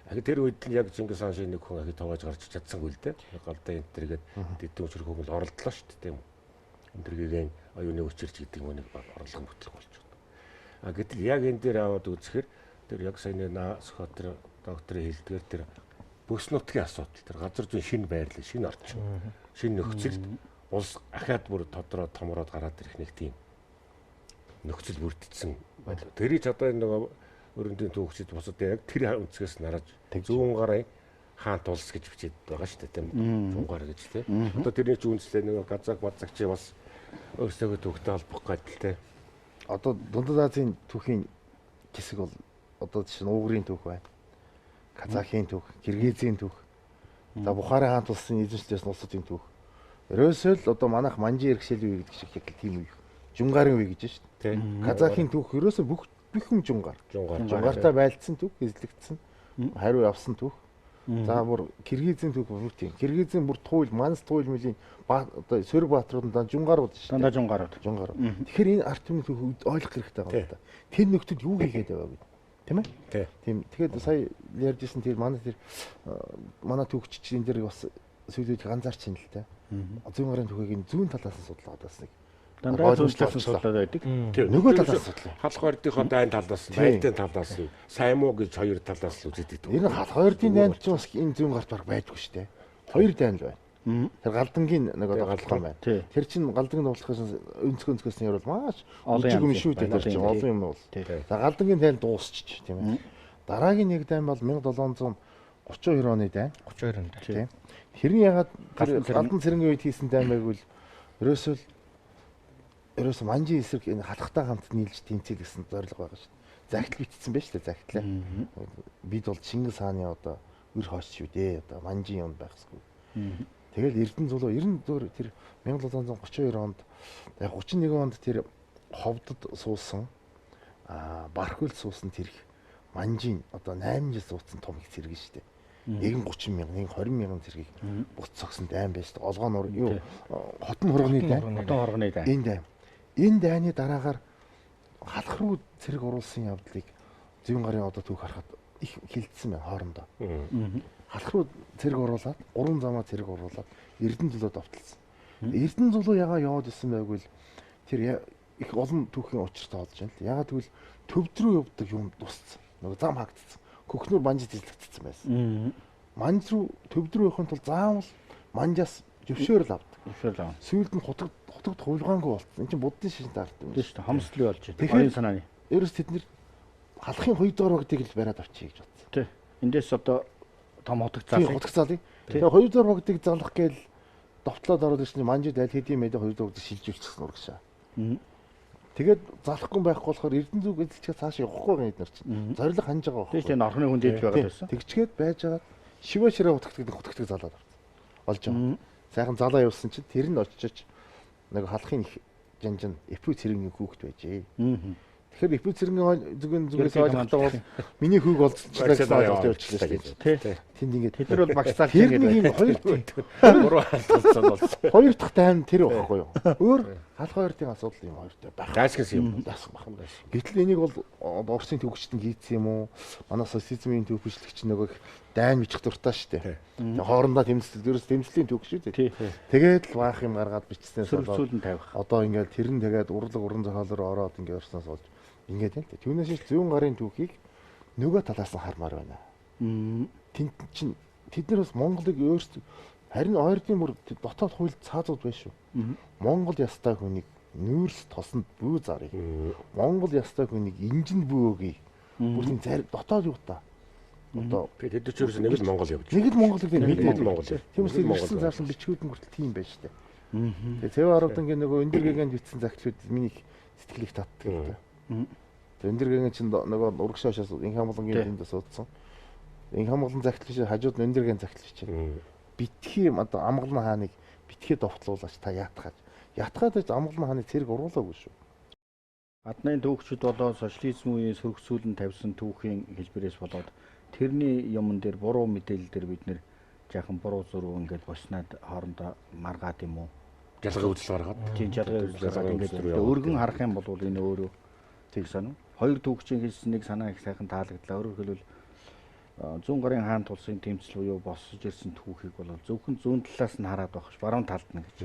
Тэр үед нь яг Чингис хаан шиг нэг хүн ахи тоогож гарч чадсангүй л дээ. Галдаа энэ тэргээд дэдэн өчрөх хүмүүс оролдлоо шүү дээ тийм үү. өндөргийн оюуны өчирч гэдэг нэг орлогын бүтлэг болж байна. А гэтэл яг энэ дээр аваад үзэхээр тэр яг саяны Сохотр докторын хэлдгээр тэр бүс нутгийн асуудал, тэр газар зүйн шинэ байрлал, шинэ орчин, шинэ нөхцөлд улс ахаад бүр тодроо томроод гараад ирэх нэг тийм нөхцөл бүрдсэн байлаа. Тэрийг одоо энэ нөгөө өрөндийн түүхчид босод яг тэр өнцгөөс нараж зүүн гарын хаант улс гэж бичээд байгаа шүү дээ тийм зүүн гар гэж тийм. Одоо тэрний ч үнслээ нөгөө газаг бацагч бас өөрсдөө түүхтэй холбох гэдэг тийм. Одоо Дундад Азийн түүхийн хэсэг бол одоо жишээ нь Уугрын түүх байна. Казахын түүх, Киргизийн түүх. За Бухарын хаант улсын эзэмшлээс улсуудын түүх. Ерөөсөө л одоо манайх манжи иргэшэл үе гэдэг шиг яг тийм үе. Жунгарын үе гэж шүү дээ. Казахын түүх ерөөсөө бүх юм жунгаар. Жунгаартаа байлцсан түүх, эзлэгдсэн. Хариу явсан түүх. За бүр Киргизийн түүх бүр тийм. Киргизийн бүр туйл, манс туйл мөлийн одоо Сөрөг баатруудаа жунгарууд шүү дээ. Дандаа жунгарууд. Тэгэхээр энэ арт түмний түүх ойлгох хэрэгтэй байна. Тэр нөхдөд юу хийгээд байгаа вэ? Тийм ээ? Тийм. Тэгэхээр сая ярьжсэн тэр манай түүхч чинь энэ дэр бас сүүлийн ганцаарч юм л та. Зүүн гарын түүхийг зүүн талаас нь судлаад бас нэг дандаа зүүн талаас нь судлаад байдаг. Нөгөө талаас судлаа. Халах ордынхоо дайн талаас, байлдын талаас, сайн муу гэж хоёр талаас л үздэг. Энэ халах ордын дайнд ч бас энэ зүүн гарт баг байдгүй шүү дээ. Хоёр дайн л байна. Тэр галдангийн нэг одоо галдхан байна. Тэр чинь галдангийн дуулахаас өнцгөөс нь ярил маш олон юм шүү дээ. Тэр чинь олон юм бол. За галдангийн дайн дуусчих тийм ээ. Дараагийн нэг дайн бол 1732 оны дайн. 32 онд тийм. Хэрний ягаад тэр галдан цэрэнгийн үед хийсэн дайн байвал ерөөсөө манжи эсрэг энэ халахтай хамт нийлж тэмцэл гэсэн зорилго байгаа шүү дээ. Загтал бичсэн байж тээ загтлаа. Бид бол Чингис хааны одоо өр хойч шүү дээ. Одоо манжи юм байхсгүй. Тэгэл Эрдэнэ зулуу 94 тэр 1732 онд яг 31 онд тэр ховдод суусан бархвал суусан тэрх манжийн одоо 8 жил суудсан том их зэрэг шүү дээ. Нэг 30 мянга, нэг 20 мянган зэргийг буц цогсон дайн байж тээ. Олгоо нур юу хотон хурганы дайн. Хотон хурганы дайн. Энэ дайн. Энэ дайны дараагаар халах руу цэрэг оруулсан явдлыг зүүн гарын одоо түүх харахад их хилцсэн байна хоорондоо. Халах руу цэрэг оруулаад, гурван замаа цэрэг оруулаад Эрдэнэ зулуу давталсан. Эрдэнэ зулуу ягаа яваад исэн байвал тэр их олон түүхийн учиртай болж байна л. Ягаад гэвэл төвд рүү явдаг юм тусцсан. Нөгөө зам хагдсан. Көхнөр манжид эзлэгдсэн байсан. Манж руу төвд рүү явахын тулд заавал манжаас зөвшөөрөл авдаг. Зөвшөөрөл авна. Сүүлд нь хутагт хувилгаангүй болчихсон. Энэ чинь буддын шишинтэй арт юм шүү дээ. Хамслын болж байна. Оюун санааны. Ерөөс тэд нэр халахын 2 дугаар багтыг л бариад авчий гэж бодсон. Тий. Эндээс одоо том хотог заалыг. Хотог заалыг. Тэгээ 2 дугаар багтыг залах гээл довтлоод ороод ирсэн манжид аль хэдийн мэдээ 2 дугаар багтыг шилжүүлчихсэн урагшаа. Тэгээд залахгүй байхгүй болохоор Эрдэнэ зүг эзэлчгээ цааш явахгүй байгаа эднэр чинь. Зориг ханж байгаа байхгүй. Тийм орхны хүн дээд байгаад байсан. Тэгчгээд байж байгаа шивэ ширээ хутагтдаг залаад олж байгаа. Сайхан залаа явуулсан чинь тэр нь очиж нэг халахын их жанжин эпүү цэргийн хүүхэд байжээ. Тэгэхээр эпүү цэргийн зүгээс ойлгохтой бол миний хүүг олцчихлаа гэсэн ойлголт явуулчихлаа гэж. Тэнд ингээд тэд нар бол багцаа тэгээд нэг хоёр буруу халтсан бол хоёр дахь тайм тэр байхгүй юу? Өөр халах хоёрын асуудал юм хоёртой байх. Гайсгсан юм. Бахан. Гэтэл энийг бол Орсын төвчтөнд хийцсэн юм уу? Манай социализмын төв бичлэгч нөгөө дайн бичих дуртай шүү дээ. Тэгээ хоорондоо тэмцлийн төв шүү дээ. Тэгээд л баах юм гаргаад бичснээс сүүлд нь тавих. Одоо ингээд тэр нь тэгээд уран зохиолоор ороод ингээд орсноос болж ингээд юм. Түүнээс зүүн гарын түүхийг нөгөө талаас нь хармаар байна. Тэнд чинь тэд нар бас Монголыг өөрсдөө харин ойрдын бүр дотоод хуульд цаазууд байна шүү. Монгол ястай хүнийг нүүрс тосонд бүү зарыг. Монгол ястай хүнийг инжинд бүү өгье. Бүр тийм зарим дотоод юу та. Одоо тэд ч ерөөс нэг л Монгол явж. Нэг л Монгол гэдэг нэг л Монгол. Тийм үстэй ирсэн зарлан бичгүүд нь хүртэл тийм байж тээ. Тэгээ Цэв Аравдангийн нөгөө Өндөргэгэнд бичсэн загтлууд миний сэтгэлийг татдаг юм та. Тэгээ Өндөргэгийн чинь нөгөө урагшаашаас инх хамгаалгийн энд суудсан. Инх хамгаалан загтал биш хажууд нь Өндөргэгийн загтал биш. Битгий одоо амгалан хааныг битгий довтлуулаач та яатгаад. Ятгаад байж амгалан хааны цэрэг уруулаагүй шүү. Гадны түүхчид болоо социализм үеийн сөргсүүлэн тавьсан түүхийн хэлбэрээс болоод тэрний юмн дээр буруу мэдээлэл дээр бид нэр жаахан буруу зураг ингээд боснаад хоорондоо маргаад юм уу? Жалгаа үзэл гаргаад. Тийм жалгаа үзэл гаргаад ингээд өргөн харах юм бол энэ өөрөө тэг санав. Хоёр түүхчийн хэлснэг санаа их сайхан таалагдлаа. Өөрөөр хэлбэл зүүн гарын хаан тулсын тэмцэл буюу босож ирсэн түүхийг бол зөвхөн зүүн талаас нь хараад байх ш баруун талд нь гэж.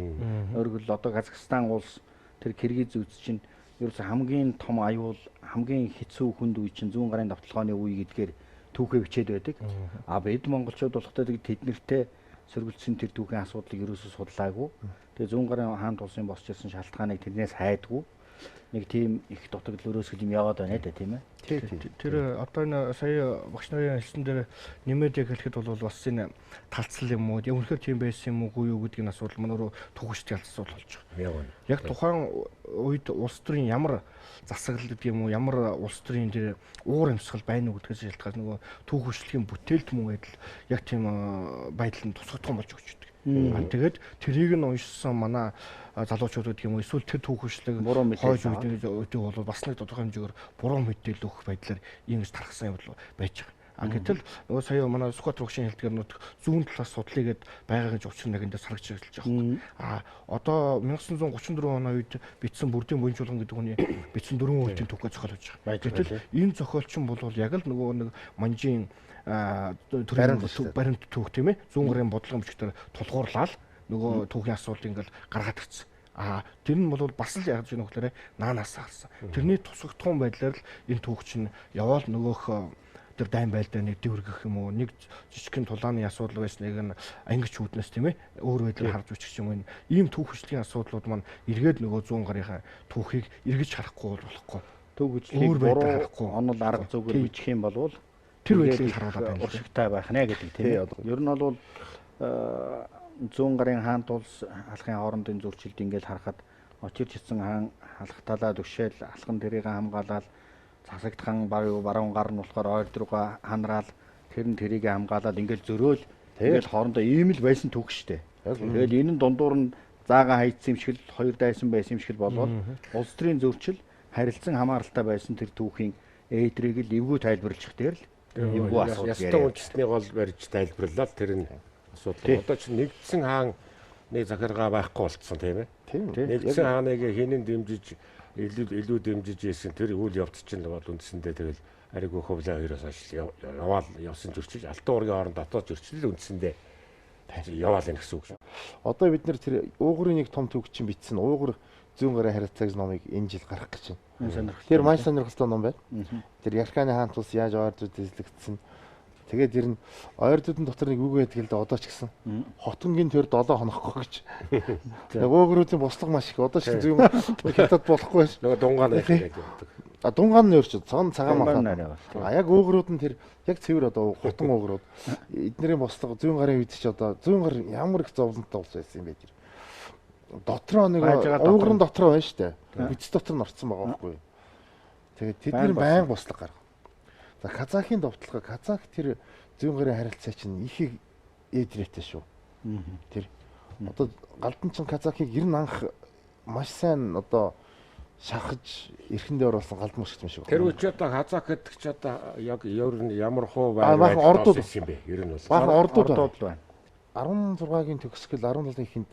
Өөрөөр хэлбэл одоо Казахстан улс тэр Киргиз үзс чинь ерөөсө хамгийн том аюул хамгийн хэцүү хүнд үе чинь зүүн гарын давталгааны үе гэдгээр түүхээ бичээд байдаг. А бид монголчууд болохтой тэд нэртэй сөргөлдсөн тэр түүхийн асуудлыг ерөөсө судлаагүй. Тэгээ зүүн гарын хаан тулсын босч ирсэн шалтгааныг тэрнээс хайдгүй. Нэг тийм их дутагдал өрөөсгөл юм яваад байна да тийм ээ. Тэр одоо энэ сая багш нарын хэлсэн дээр нэмээд яг хэлэхэд бол бас энэ талцлал юм уу? Яг үнэхээр тийм байсан юм уугүй юу гэдгийг асуудал манайруу түүхчдийн асуудал болж байгаа. Яг тухайн үед улс төрийн ямар засаглал гэдэг юм уу? Ямар улс төрийн тэр уур амьсгал байна уу гэдгээс шалтгаалж нөгөө түүхчлэгийн бүтээлт мөн адил яг тийм байдлаар тусгагдсан болж өгч байдаг. Тэгээд тэрийг нь уншсан манай залуучууд гэдэг юм уу эсвэл тэр түүхчлэг хойж үйдэг бол бас нэг тодорхой хэмжээгээр буруу мэдээлэл өгөх байдлаар ийм тархсан юм бол байж байгаа. Гэтэл нөгөө сая манай Сүхбаатар багшийн хэлдгээр нүд зүүн талаас судлаа гэд байгаа гэж учир нэгэндээ саргаж хэлж байгаа. Одоо 1934 оны үед бичсэн бүрдийн буянжуулган гэдэг хүний бичсэн 4 үйлдэл түүхээ зохиолж байгаа. Гэтэл энэ зохиолчин бол яг л нөгөө нэг манжийн баримт түүх тийм ээ зүүн гарын бодлогын бичгээр тулгуурлаад нөгөө түүхийн асуудлыг ингээл гаргаад ирсэн. Тэр нь бол бас л яаж юм гэхээр наанаас харсан. Тэрний тусгагдсан байдлаар л энэ түүх чинь яваал нөгөөх тэр дайн байлдаа нэг дэвргэх юм уу нэг жижигхэн тулааны асуудал байсныг нь ангич үүднээс тийм ээ өөр байдлаар харж үчих юм. Ийм түүхчлэгийн асуудлууд маань эргээд нөгөө зүүн гарынхаа түүхийг эргэж харахгүй болохгүй. Түүхчлийг буруу онол арга зүгээр бичих юм болвол тэр байдлыг харуулдаг байна. Уршигтай байх нэ гэдэг тийм ээ. Ер нь бол зүүн гарын хаан тулс алхын хоорондын зөрчилд ингээд харахад очирч ицсэн хаан халахталаа төвшөөл алхан тэрийг хамгаалаад засагдхан баруун гар нь болохоор ойр руугаа ханраал тэр нь тэрийг хамгаалаад ингээд зөрөөл ингээд хоорондоо ийм л байсан түүх штэ. Тэгэл энэ нь дундуур нь заагаа хайцсан юм шиг л хоёр дайсан байсан юм шиг л болоод улс төрийн зөрчил харилцан хамааралтай байсан тэр түүхийн ээдрийг л эвгүй тайлбарлах дээр л эвгүй асуудал яриа. Ястан үндэсний гол барьж тайлбарлаа тэр нь асуудал. Одоо чи нэгдсэн хаан нэг захиргаа байхгүй болцсон тийм ээ. Нэгдсэн хааныг хинэн дэмжиж илүү дэмжиж ийсэн тэр үйл явц чинь бол үндсэндээ тэгэл ариг хөвлөө хоёроос хойш явсан зөрчил алтан уургийн хооронд дотоод зөрчил үндсэндээ яваал энэ гэсэн үг шүү. Одоо бид нэр тэр уугурын нэг том түүх чинь бичсэн уугур зүүн гарын харилцааг номыг энэ жил гаргах гэж байна. Тэр маш сонирхолтой ном байна. Тэр Ярканы хаан тус яаж ойрдууд эзлэгдсэн. Тэгээд ер нь ойрдуудын дотор нэг үг байдаг л да одоо ч гэсэн хотонгийн төр 7 хонохгүй гэж. Уугуруудын бослого маш их одоо ч зүүн хятад болохгүй ш. Нөгөө дунгаан байдаг. Дунгаан нь өөрч цагаан махаа. Яг уугурууд нь тэр яг цэвэр одоо хотон уугурууд эднэрийн бослого зүүн гарын үед ч одоо зүүн гар ямар их зовлонтой болж байсан юм бэ тэр. Дотроо нэг уугрын дотроо байна штэ. Биц дотор нь орцсон байгаа байхгүй. Тэгээд тэдний байнга бослого гаргав. За Казахын довтлого Казах тэр зүүн гарын харилцаа чинь их ээдрээтэй шүү. Тэр одоо галдан чин Казахыг ер нь анх маш сайн одоо шахаж эрхэндээ оруулсан галдан мөшгт юм шиг. Тэр үуч одоо Казах гэдэг чи одоо яг ямар хуу байх ордууд юм бэ? Ер нь бол баахан ордууд байна. 16-гийн төгсгөл 17-ны эхэнд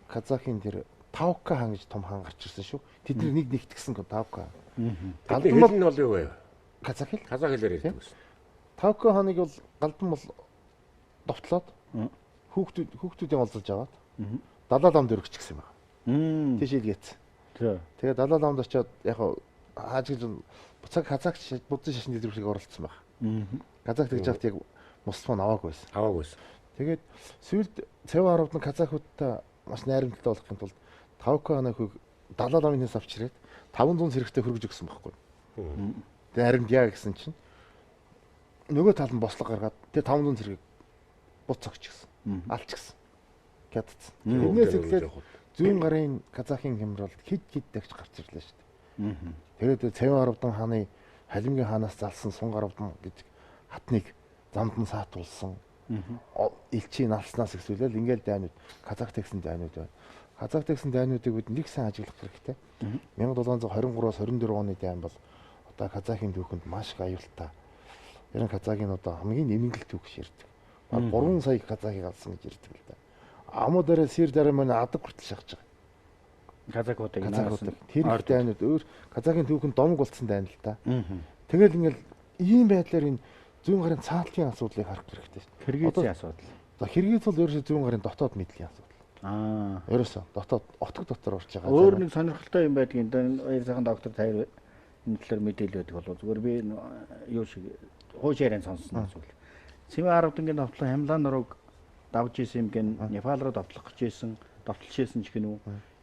Казахын тэр Тавка хаан гэж том хаан гарч ирсэн шүү. Тэдний нэг нэгтгсэн Тавка. Галдан бол нь бол юу вэ? Казах хэлээр ярьдаг байсан. Тавка хааныг бол галдан бол довтлоод хүүхдүүдийн олзолж аваад далаа ламд өргөч гэсэн юм байна. Тийш илгээц. Тэгээ далаа ламд очиод яг хааж гэж буцааг Казахч буддын шашны дэлгүүрийг оролцсон байна. Казах тэгж яхад яг Москва аваагүй байсан. Тэгээд сүүлд Цэв арвд нь Казахуудтай маш найрамдалтай болохын тулд Тавка хааныг далаа ламынхаас авчирээд 500 сэрэгтэй хөргөж өгсөн байхгүй. Тэгээ харин яа гэсэн чинь нөгөө тал нь бослого гаргаад тэгээ 500 зэрэг буц цогч гисэн. Алч гисэн. Хятадсан. Тэрнээс эхлээд зүүн гарын Казахын хямралд хид дагч гарч ирлээ шүү дээ. Тэгээд Цэвэн арвдан хааны Халимгийн хаанаас залсан Сун арвдан гэдэг хатныг замд нь саатуулсан. Элчийн алснаас ихсүүлэл ингээл дайнууд Казах тэгсэн дайнууд байна. Казах тэгсэн дайнуудыг бид нэг сайн ажиглах хэрэгтэй. 1723-аас 24 оны дайн бол одоо Казахын түүхэнд маш их аюултай. Ер нь Казахын одоо хамгийн нэмэгдэл түүх ширдэг. 3 сая Казахыг алсан гэж ярьдаг л да. Амуу дараа сэр дараа манай адаг хүртэл шахаж байгаа. Казахуудыг тэр их дайнууд өөр Казахын түүхэнд домог болцсон дайн л да. Тэгэл ингээл ийм байдлаар энэ зүүн гарын цаатлагын асуудлыг харах хэрэгтэй шүү дээ. Киргизийн асуудал. За Киргиз бол ерөөсөө зүүн гарын дотоод мэдлийн асуудал. Ерөөсөө дотоод отог дотор орж байгаа. Өөр нэг сонирхолтой юм байдгийн баяр сайхан доктор Тайр энэ талаар мэдээлэл өгдөг болов. Зүгээр би юу шиг хууч яриан сонссон зүйл. Цэвэн 10 дэнгийн товтлон Хямлан нурууг давж исэн юм гэн Непал руу товтлох гэж исэн, товтлж исэн ч гэнэ үү.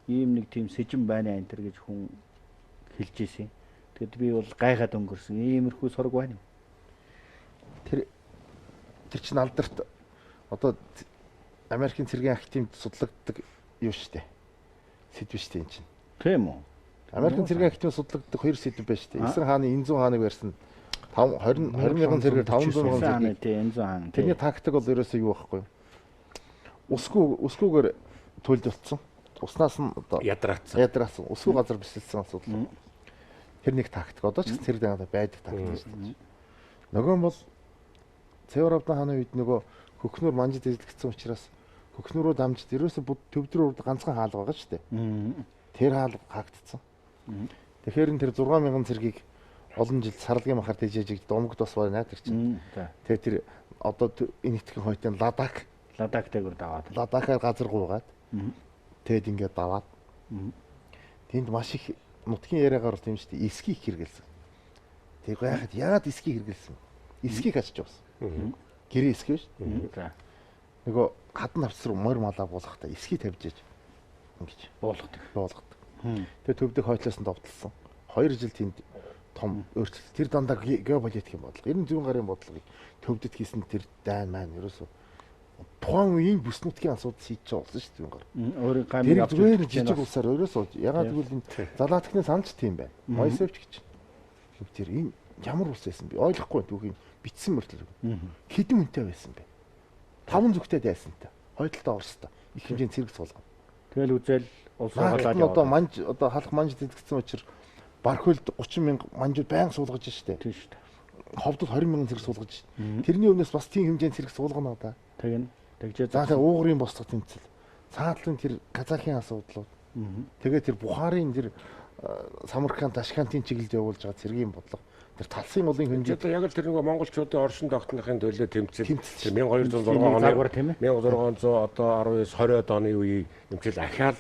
Ийм нэг тийм сэжин байна энэ төр гэж хүн хэлж исэн. Тэгэд би бол гайхаад өнгөрсөн. Иймэрхүү сураг байна. Тэр чинь алдарт одоо Америкийн цэргийн активд судлагддаг юу штэ. Сэдв штэ энэ чинь. Тийм үү? Америкийн цэргийн активд судлагддаг хоёр сэдв байна штэ. Эсрэг хааны Энзүн хааныг барьсан 20 мянган цэргээр 500 мянган цэрэг. Тийм Энзүн хаан. Тэрний тактик бол ерөөсөө юу байхгүй юу? Өсгүүгээр төлөвлөлтсөн. Уснаас нь одоо ядраацсан. Өсгүү газар бэлсэлсэн асуудал. Тэр нэг тактик. Одоо ч цэрэг дагаад байдаг тактик шүү дээ. Нөгөө нь бол Цэвэравдан хааны үед нөгөө хөхнөр манжид эзлэгдсэн учраас хөхнөрөө дамжид ерөөсөө төвдрөө урд ганцхан хаалга байгаа шүү дээ. Тэр хаалга хаагдсан. Тэгэхээр энэ тэр 6000 цэргийг олон жил сарлагын махаар тэжээж домогд бас байна тэр чинь. Тэгээ тэр одоо энэ итгэн хойтын Ладактайгүр даваад. Ладакаар газар гуугаад. Тэгэд ингээд даваад. Тэнд маш их нутгийн яриагаар тийм шүү дээ. Эскийг хэрэгэлсэн. Тэг яагаад эскийг хэрэгэлсэн? Эскийг ачиж явсан. Гэрээ эсгэж шүү дээ. Нөгөө хадан авцар морь малаа буулгахдаа эсхий тавьж ээж ингэж буулгадаг. Тэгээ төвдөг хойтлоос нь довтлсон. 2 жил тэнд том өөрчлөлт. Тэр дандаа геополитикийн бодлого. 90 гарын бодлогыг төвдөд хийсэн тэр дайн маань ерөөсөө тухайн үеийн бүс нутгийн асуудал шийдэж болсон шүү дээ гар. Өөрийн гамиг авч зүгээр жижиг улсаар ерөөсөө ягаад гэвэл энэ залаатхны саналч тийм байна. Моисевч гэж. Тэр энэ ямар улс байсан бэ? Ойлгохгүй түүхийн битсэн мөртлөг. Хэдэн үнэтэй байсан бэ? 5 зүгтэй дайсантай. Хойдолтой Оростой. Их хэмжээний цэрэг суулгав. Тэгэл үзэл улс хаалаад яваа. Одоо халах манж дэлгэцсэн учраас Бархөлд 30,000 манжууд байнга суулгаж штэ. Тийм штэ. Ховдод 20,000 цэрэг суулгаж штэ. Тэрний өмнөөс бас тийм хэмжээний цэрэг суулгана да. Тэгжээ. За тэгээ уугрын босдох тэмцэл. Цаатлын тэр Казахын асуудлууд. Тэгээ тэр Бухарын тэр Самарканд, Ташкентын чиглэлд явуулж байгаа цэргийн бодлого. Тэр талсын улын хэмжээ. Одоо яг л тэр нөгөө монголчуудын оршин тогтнохын төлөө тэмцэл 1206 оны 1600 одоо 19 20-од оны үеийн тэмцэл ахаал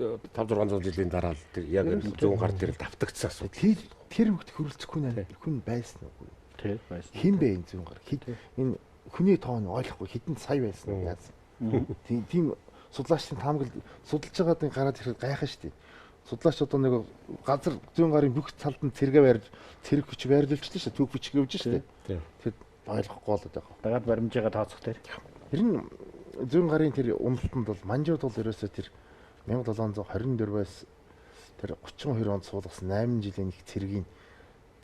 5-600 жилийн дараа л яг зүүн гар дээр давтагдсан асуудал. Тэр хөвгт хөрөлцөхгүй нэ хүн байсан уу? Тий байсан. Хин бэ энэ зүүн гар? Энэ хүний тоон ойлгохгүй хэдэн сая байсан уу яасан. Тийм судлаачдын таамаглал судалж байгаадын гараад ирэхэд гайхаа шүү дээ. Судлаач одоо нэг газар зүүн гарын бүх талд нь цэрэг барьж цэрэг хүч байрлуулчихлаа шүү дээ. Түүх хүч гэвж шүү дээ. Тэр ойлгохгүй болоод байгаа. Дагаад баримжаагаа тооцох дээр. Тэр нь зүүн гарын тэр уналтанд бол манжууд бол ерөөсөө тэр 1724-өөс тэр 32 онд суулгасан 8 жилийн их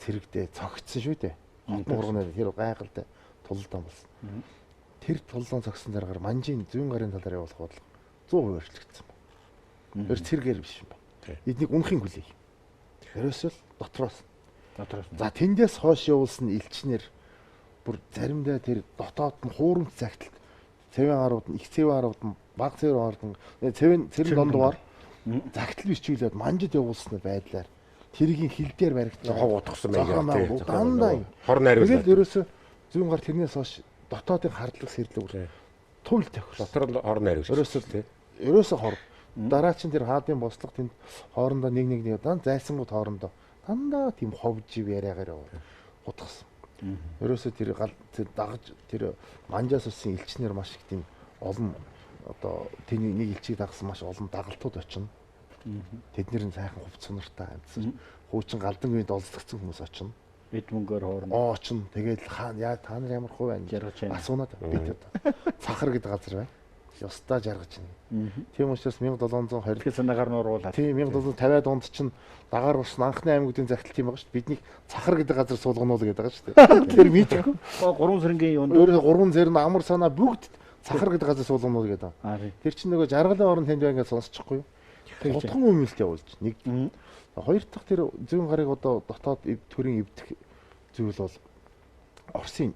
цэрэгдээ цогцсон шүү дээ. Хурганы тэр гайхалтай тулалдаан болсон. Тэр тулалдаан цогсон дараагаар манжийн зүүн гарын талаар явуулах бодлого 100% өөрчлөгдсөн байна. Тэр цэрэгээр биш юм байна. Эднийг үнхийн хүлээх. Ерөөсөө л дотроос. За тэндээс хойш явуулсан элчнэр бүр заримдаа тэр дотоод нь хуурамч загталт цэвэн гарууд нь их цэвэн гарууд нь баг цэвэн гарууд нь цэрэн дондуугаар загтал бичүүлээд манжид явуулсан байдлаар тэргийн хил дээр баригдсан хов утгсан байгаад дандаа хор найруулсан. Тэгэл ерөөсөө зүүн гар тэрнээс хойш дотоодын хардлага сэрлэг туул тохирсон. Дотор нь хор найруулсан. Ерөөсөө хор. Дараа чинь тэр хаадын бослого тэнд хоорондоо нэг дан зайсангууд хоорондоо дандаа тийм ховжив яриагаар утгасан. Ерөөсөө тэр дагаж тэр манжаас үсэн элчнэр маш их тийм олон одоо тэний нэг элчийг дагсан маш олон дагалтууд очино. Тэднэр нь сайхан хувц сонортой амьдсан. Хуучин галдан үед олзлогдсон хүмүүс очино. Эд мөнгөөр хоорондоо очино. Тэгээд яа та нар ямар хувь байна? Асуунаад бид цахар гэдэг газар байна. Ёстой жаргаж байна. Тийм учраас 1720 санаагаар нууруулаад. Тийм 1750-аад онд чинь дагаар ус анхны аймагуудын загтал тийм байгаа шүү дээ. Биднийг цахар гэдэг газар суулгануул гэдэг байгаа шүү дээ. Тэр мэдээгүй. 3 сэрнгийн юунд өөрөө 3 зэрн амар санаа бүгд цахар гэдэг газар суулгануул гэдэг. Тэр чинь нөгөө жаргалын орон тэнд байнгээ сонсчихгүй юу? Гутхан өмнөлт явуулж нэг хоёр дахь тэр зүүн гарыг одоо дотоод төрийн эвдэх зүйл бол Оросын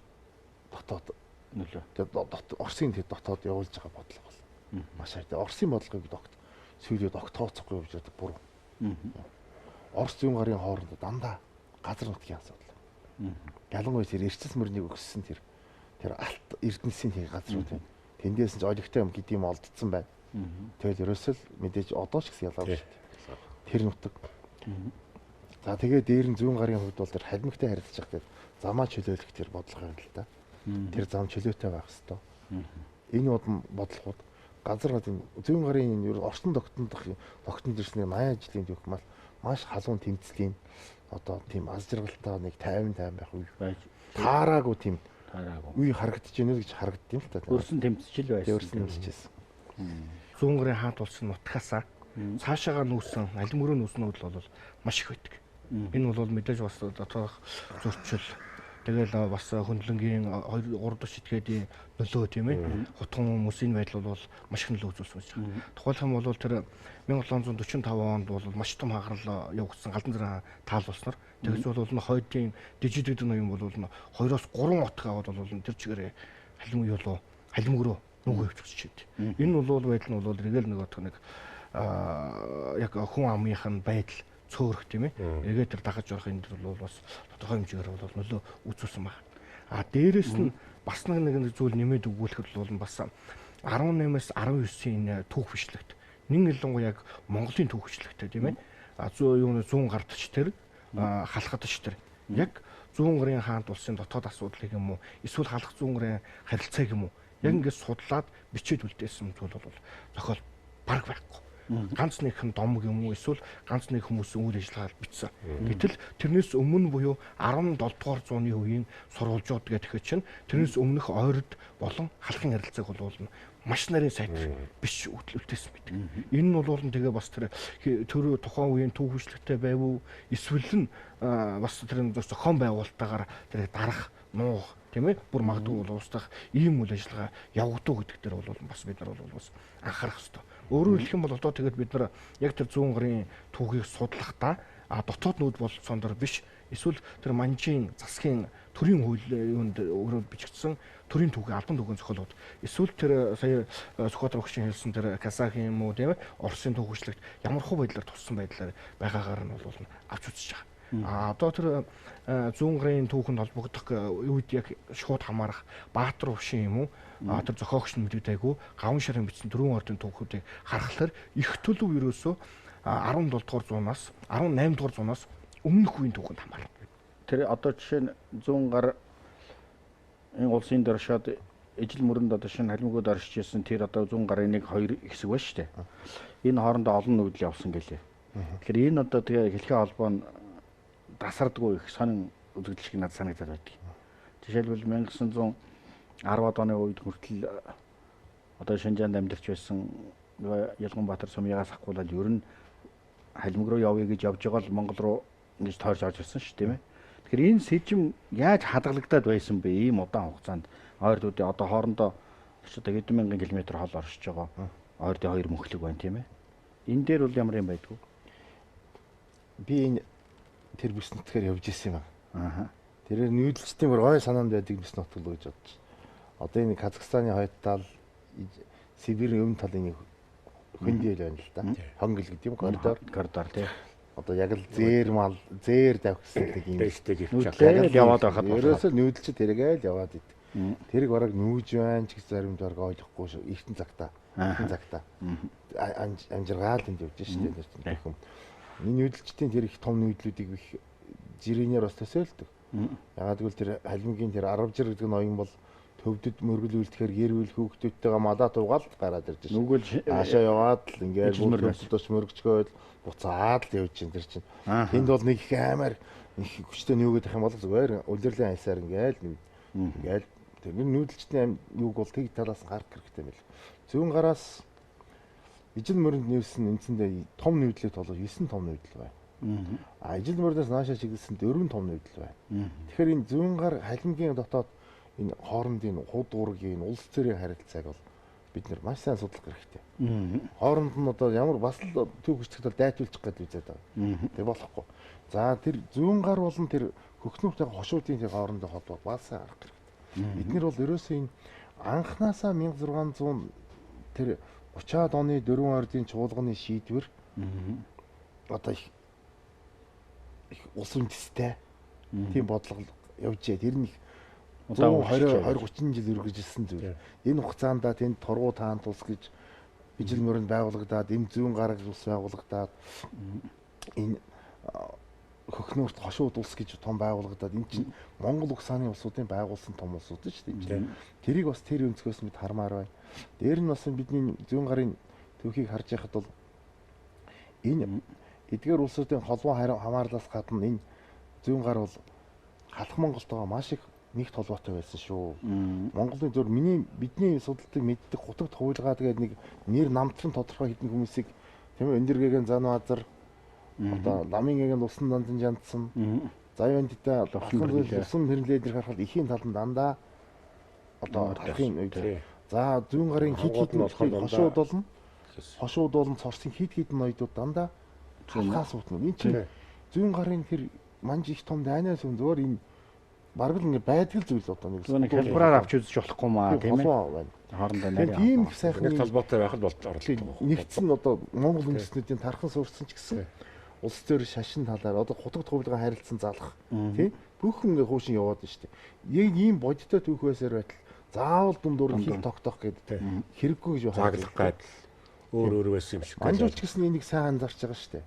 дотоод нөлөө. Тэгээд Оросын тэр дотоод явуулж байгаа бодлого бол маш хайртай. Оросын бодлогыг сүүлд огтооцохгүй явж байгаа буруу. Орос зүүн гарын хооронд дандаа газар нутгийн асуудал. Ялангуяа тэр эрчил мөрнийг өгсөн тэр алт эрдэнэсийн тэр газрууд байна. Тэндээс нь олигтой юм гэдэг юм олдсон байна. Тэгэл ерөөсөө л мэдээж одоо ч гэсэн ялгаагүй шүү дээ. Тэр нутаг. За тэгээ дээр нь зүүн гарын хувьд бол тэр халимгтай харилцаж байгаа тэр замаа чөлөөлөх тэр бодлого юм л да. Тэр зам чөлөөтэй байх хэвээр. Энэ бодлогууд газар гадын зүүн гарын ер орчин тогтнод ирсэн 80 жилийн түүх маш халуун тэмцлийн одоо тийм аз жаргалтай нэг 50 байх үе байж таараагүй тийм үе харагдаж байна гэж харагддаг юм л та. Өрсөн тэмцэл байсан. Өрсөн тэмцэлээс. Зүүн гарын хаант улсын нутгасаа цаашаага нүүсэн аль мөрөө нүүснүүд бол маш их байдаг. Энэ бол мэдээж бас дотоодох зөрчил тэгэл бас хөндлөнгийн 2-3 шитгээдийн нөлөө тийм ээ. Хутган хүмүүсийн байдал бол маш их нөлөө үзүүлсэн байж байгаа. Тухайлх юм бол тэр 1745 онд бол маш том хагарал явагдсан Галдан зэрэг таалуулснаар тэгээс бол хойдын дижид ноён бол 2-3 отг аваад бол тэр чигээр халимгөрөө нүгөө хөвчөж чийд. Энэ бол байдал нь бол эргэл нэг яг хүн амынх нь байдал цөөрөх тийм ээ. Эргээд тэр дагаж явах энэ бол бас тодорхой хэмжээгээр бол нөлөө үзүүлсэн байна. Дээрээс нь бас нэг зүйл нэмээд өгүүлэхэд бол бас 18-аас 19-ийн түүх бичлэгт нэг ялангуяа яг Монголын түүх бичлэгтэй тийм ээ. Зүүн гардч тэр халахадч тэр яг зүүн гарын хаант улсын дотоод асуудлыг юм уу эсвэл халах зүүн гарын харилцааг юм уу яг ингээд судлаад бичээд үлдээсэн зүйл бол зохиол бараг байхгүй. Ганц нэгэн домог юм уу эсвэл ганц нэг хүмүүсийн үйл ажиллагааг бичсэн. Гэтэл тэрнээс өмнө буюу 17 дугаар зууны үеийн сурвалжууд гэдэг чинь тэрнээс өмнөх ойрд болон халахын харилцааг бол маш нарийн сайт биш үлдээсэн байдаг. Энэ нь бол тэгээ бас тэр тухайн үеийн түүх бичлэгтэй байв уу эсвэл нь бас тэр зохион байгуулалтаагаар тэр дарах нуух тийм ээ бүр магадгүй бол устгах ийм үйл ажиллагаа явагдав гэдэг дээр бол бас бид нар бол бас анхаарах хэрэгтэй. Өөрөөр хэлэх юм бол одоо тэгээд бид нар яг тэр зүүн гарын түүхийг судлахдаа дотоод нүүд болцоон дор биш эсвэл тэр манжийн засгийн төрийн хуулинд өөрөө бичигдсэн төрийн түүхийн албан түүхийн зохиолууд эсвэл тэр сая Сүхбаатар багшийн хэлсэн тэр Казахын юм уу тийм ээ Оросын түүх бичлэгт ямар хөө байдлаар туссан байдлаар байгаагаар нь бол авч үзэж байгаа. Одоо тэр зүүн гарын түүхэнд холбогдох үед яг шууд хамаарах Баатар өвшин юм уу тэр зохиогч нь мэдэгдээгүй гавн шарын бичсэн дөрвөн ордын түүхүүдийг харахаар их төлөв ерөөсөө 17 дугаар зуунаас 18 дугаар зуунаас өмнөх үеийн түүхэнд хамаарна. Тэр одоо жишээ нь зүүн гар энэ улсын дөршөөд ижил мөрөнд одоо шинэ халимгууд оршиж ирсэн тэр одоо зүүн гарын 1-2 хэсэг байна шүү дээ. Энэ хоорондоо олон нүүдэл явсан гэлээ. Тэгэхээр энэ одоо тэгээ хэлхээ холбоо нь тасардгүй их сонин үзэгдэл шиг надад санагдаад байдаг. Жишээлбэл 1910-ад оны үед хүртэл одоо Шинжаанд амьдарч байсан Ялганбаатар сумьягаас ахгуулаад ер нь халимг руу явъя гэж явж байгаа л Монгол руу ингэж тойрч орж ирсэн шүү тийм ээ. Тэгэхээр энэ сэжим яаж хадгалагдаад байсан бэ? Ийм удаан хугацаанд ойрдуудын одоо хоорондоо одоо хэдэн мянган километр хол оршиж байгаа ойрдын хоёр мөнхлөг байна тийм ээ. Энэ дээр бол ямар юм байдгүй? Би энэ тэр бүс нутгаар явж исэн юм аа. Тэрээр нүүдэлчдийн бүр гой санаанд байдаг бүс нут л гэж бодож. Одоо энэ Казахстаны хойд тал Сибирийн өмнө талын хөндөөл байна л да. Хонгил гэдэг юм коридор тий. Одоо яг л зээр давхсан нэг юм нүүдэл яваад байхад ерөөсөө нүүдэлчд тэргээл яваад идэв. Тэрийг бараг нүүж байна ч гэж заримд бараг ойлгохгүй шүү. Эртэн цагтаа. Амжиргаал энд явж шүү дээ. Энэ нүүдэлчдийн тэр их том нүүдлүүдийг их жирийнээр бас төсөөлдөг. Ягаад гэвэл тэр халимгийн тэр 10 жир гэдэг ноён бол төвдөд мөргөл үлдэхээр гэр бүл хүүхдүүдтэйгээ малаа туугаад гараад ирж байна. Нүгэл хаашаа яваад л ингээд мөргөлдөж мөргөчгөөл буцаад л явж чинь тэр чинь. Тэнд бол нэг их амар их хүчтэй нүүгээд ах юм бол зүгээр улирлын аясаар ингээд тэр нүүдэлчдийн юуг бол тэг талаас гарах хэрэгтэй мэл. Зүүн гараас ижил мөрөнд нээсэн эндсэндээ том нүүдлийг толгой 9 том нүүдэл байна. Ижил мөрөөс наашаа чиглэсэн 4 том нүүдэл байна. Тэгэхээр энэ зүүн гар халимгийн дотоод энэ хоорондын худ уургийн улс төрийн харилцааг бол бид нар маш сайн судлах хэрэгтэй. Хооронд нь одоо ямар бас л түүх хүчтэй дайтуулчих гэдэг үзээд байгаа. Тэр болохгүй. За тэр зүүн гар болон тэр хөхнүүхтэй хошуутын тэр хоорондын холбоо бас сайн арах хэрэгтэй. Бид нар бол ерөөсөө энэ анханасаа 1600 тэр 30-аад оны 4 ордын чуулганы шийдвэр одоо их улс үндэстэй тийм бодлого явжээ. Тэр нь 120 20 30 жил үргэлжилсэн зүйл. Энэ хугацаанд тэнд Тургуу таант улс гэж ижил мөрөнд байгуулагдаад, энэ зүүн гараг улс байгуулагдаад, энэ хөхнөөрт хошууд улс гэж том байгуулагдаад, энэ чинь Монгол угсааны улсуудын байгуулсан том улсууд шүү дээ. Тэрийг бас тэр өнцгөөс мэд хармаар байна. Дээр нь бас бидний зүүн гарын түүхийг харж байхад бол энэ эдгээр улсуудын холбоо хамаарлаас гадна энэ зүүн гар бол халах Монголтойгоо маш их нэгт холбоотой байсан шүү. Монголын зөв бидний судалтыг мэддэг гутагт хуулгаа тэгээд нэг нэр намтран тодорхой хэдэн хүмүүсийг тийм ээ Өндөргээгийн Занбаазар одоо Ламингийн усан дандан жандсан Заявандтай усан хэрлэлээр харахад ихийн талд дандаа одоо халахын үед за зүүн гарын хит хитэн хошууд болон цорсын хит хитэн ноёдууд дандаа халахаас утна. Энэ чинь зүүн гарын тэр манж их том дайнаас зөвөр энэ бараг л ингэ байдаг зүйл одоо нэг хэлбэрээр авч үзэж болохгүй маа тийм ээ. Хоорондоо нарийн. Тийм их сайхан нэг талбайтай байх л орлоо. Нэгдсэн одоо Монгол үндэстнүүдийн тархан суурсан ч гэсэн улс төр шашин талаар одоо хутагт хувилган харилцсан залах тийм бүхэн ингээ хуушин яваад байна шүү дээ. Яг ийм бодиттой түүх байсаар байтал заавал дундуур нь хил тогтоох гэдэг хэрэггүй гэж байна. Цаглах байдал өөр байсан юм шиг. Манжуулч гэсэн энийг сайн анзаарч байгаа шүү дээ.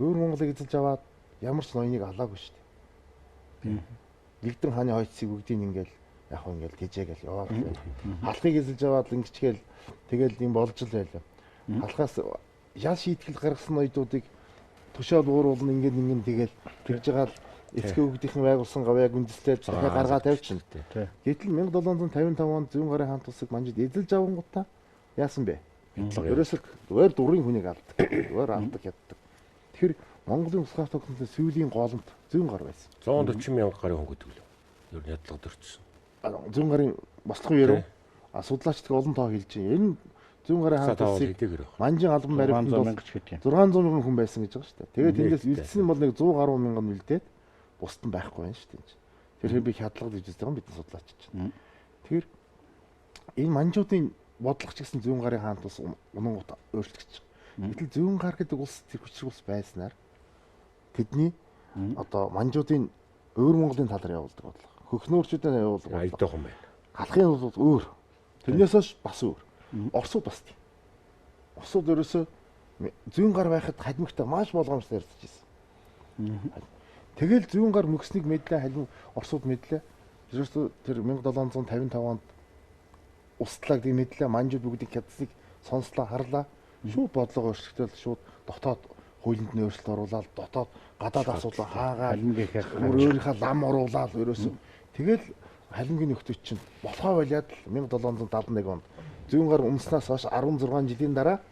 Өөр Монголыг эзэлж аваад ямар ч ноёныг алаагүй шүү дээ. Нэгдэн хааны хойцсыг бүгдийг ингээл яг хөө ингээл тэжээгээл яваад халахыг эзэлж аваад ингэчгээл тэгэл юм болж л байлаа. Халахаас ял шийтгэл гаргасан ноёдуудыг тушаал ууруулна ингээд тэгэл тэгж байгаа л эцэг өвгдийнхэн байгуулсан гавьяа гүнзэлтэй захаа гаргаа тавьчихна. Гэтэл 1755 онд зүүн гарын хаант улсыг манжид эзэлж авангуудаа яасан бэ? Ерөөсөө өөр дурын хүнийг алдаг. Өөр алдаг яддаг. Тэгэхээр Монголын усгаас тогтнолын сүүлийн голомт зүүн гар байсан. 140 мянга гарын хүн гэдэг лөө. Ер нь ядлага дөрчсөн. Зүүн гарын бослогын яруу судлаачдыг олон тоо хэлж байна. Энэ зүүн гарын хаант улсыг манжин албан баримтанд 600 мянган хүн байсан гэж байгаа шүү дээ. Тэгээд тэндээс үлдсэн нь бол нэг 100 гаруй мянган үлдээд бусд нь байхгүй байна шүү дээ. Тэгэхээр би хядлага гэж үздэг юм бидний судлаач чинь. Тэгэхээр энэ манжуудын бодлого ч гэсэн зүүн гарын хаант улс унангууд өөрчлөгдөж байгаа. Гэтэл зүүн гар гэдэг улс тэр хүчрэг улс байснаар тэдний одоо манжуудын өөр Монголын талаар явуулдаг бодлого. Хөхнөөрчүүдээ явуулдаг бодлого. Айдаахан байна. Халахын бол өөр. Тэрнээс хойш бас өөр. Оросууд бас тийм. Оросууд ерөөсөө зүүн гар байхад халимагтай маш болгоомжтой ярьж байсан. Тэгэл зүүн гар мөкснийг мэдлээ халим Оросууд мэдлээ. Ерөөсөө тэр 1755 онд устлаа гэдэг мэдлээ манжууд бүгдийг хядсыг сонслоо харлаа. Шууд бодлого өөрчлөлтөд шууд дотоод хуулинд нь өөрчлөлт оруулаад дотоод гадаад асуудал хаагаад өөрийнхөө лам оруулаад ерөөсөө тэгэл халимгийн нөхдөд чинь болохоо байлаад 1771 онд зүүн гар өмснөөс хойш 16 жилийн дараа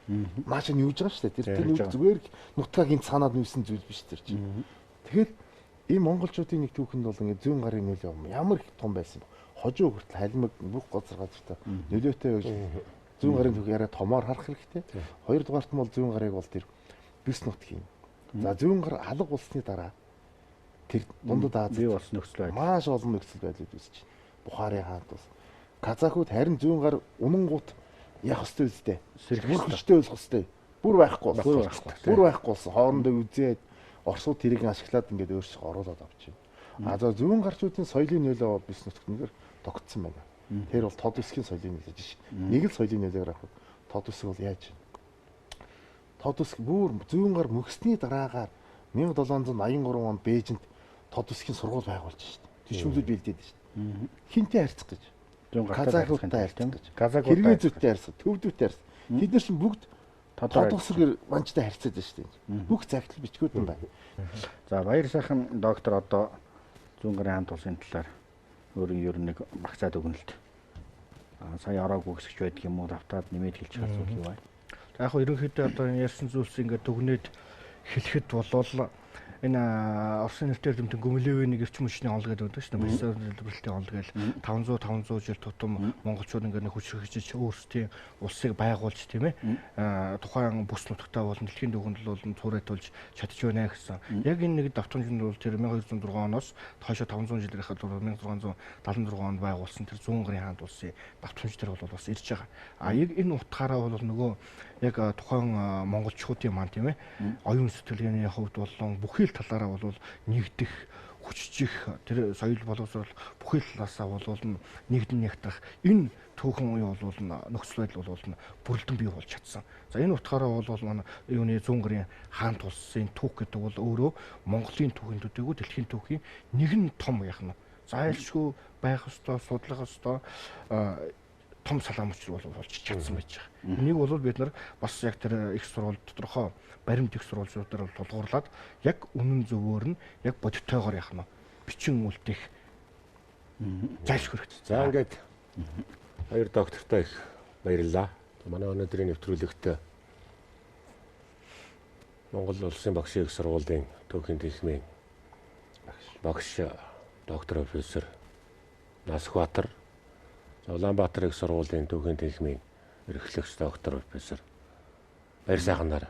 нааш нь юуж байгаа шүү дээ. Тэр нэг зүгээр нутгаа гинт санаад нүүсэн зүйл биш тэр чинь. Тэгэхээр ийм монголчуудын нэг түүхэнд бол ингэ зүүн гарын нөлөө ямар их том байсан бэ? Хожуу хүртэл халимаг бүх газар газартаа нөлөөтэй байж зүүн гарын түүх яриа томоор харах хэрэгтэй. Хоёрдугаарт нь бол зүүн гарыг бол тэр бис нутгийн. За зүүн гар алга болсны дараа тэр дундад Азид бий болсон нөхцөл байдал маш олон нөхцөл байдлууд үүсэж байна. Бухарын хаант бас казахууд харин зүүн гар унангууд явах ёстой үстэй. Бүр хүчтэй болох ёстой. Бүр байхгүй болсон. Бүр байхгүй болсон. Хоорондоо үзээд Оросууд тэрийг ашиглаад ингээд өөрсдөө оруулаад авчихна. А за зүүн гарчуудын соёлын нөлөө бол бис нутагт нэгээр тогтсон байна. Тэр бол тод үсгийн соёлын нөлөө жиш. Нэг л соёлын нөлөөөр авах. Тод үсэг бол яаж вэ? Тод үсэг бүр зүүн гар мөхсний дараагаар 1783 онд Бээжинд тод үсгийн сургууль байгуулж шít. Төшөөлөд бэлдээд шít. Хинтээ харьцах гэж. Казахуудтай харьцах гэж. Киргизүүдтэй харьцах, төвдүүдтэй харьцах. Тэд нар чинь бүгд тод үсгээр манчтай харьцаад байна шít. Бүх загтал бичгүүд нь байна. За баяр сайхан доктор одоо зүүн гарын хаант улсын талаар өөрийн ер нь нэг багцаад өгнө л дээ. Сая ороогүй гэсч байдаг юм уу давтаад нэмээд хэлчих асуух юу вэ? За яг хөө ерөнхийдөө одоо ярьсан зүйлс ингээд дүгнээд хэлэхэд болвол энэ Оросын нэрээр дэмтэн Гүмлевийн нэг эрчим хүчний онол гэдэг байдаг шүү дээ. Боловсрол төлбөрлөлтийн онол гээл 500 жил тутам монголчууд ингээд хүч хөгжиж өөрсдийн улсыг байгуулж тийм ээ тухайн бүс нутагтаа болон дэлхийн дүүхэнд бол цуурайтуулж чадж байна гэсэн. Яг энэ нэг давтамжинд бол тэр 1206 оноос хойшоо 500 жил гарахад 1676 онд байгуулсан тэр зүүн гарын хаант улсын давтамж тэр бол бас ирж байгаа. А яг энэ утгаараа бол нөгөө яг тухайн монголчуудын маань тийм ээ оюун сэтгэлгээний хувьд болон бүхий л талаараа бол нэгдэх хүчжих тэр соёл боловсрол бүхий талаасаа болвол нэгдэн ягтрах энэ түүхэн үе бол нөхцөл байдал бол бүрэлдэн бий болж чадсан. За энэ утгаараа бол манай юуны зүүн гарын хаан тулсын түүх гэдэг бол өөрөө Монголын түүхийгөө дэлхийн түүхийн нэгэн том яах нь зайлшгүй байх ёстой, судлах ёстой том салаам учир болж чадсан байж байгаа. Энийг бол бид нар бас яг тэр их сурвалж тодорхой баримт их сурвалжуудаар тулгуурлаад яг үнэн зөвөөр нь яг бодиттойгоор яах нь бичин үлдэх зайлшгүй хэрэгтэй. За ингээд хоёр доктортой их баярлалаа. Манай өнөөдрийн нэвтрүүлэгт Монгол Улсын багшийн их сургуулийн түүхийн дэлхмийн багш доктор профессор Насбаатар, Улаанбаатар их сургуулийн түүхийн дэлхмийн эрхлэгч доктор профессор баяр сайханаар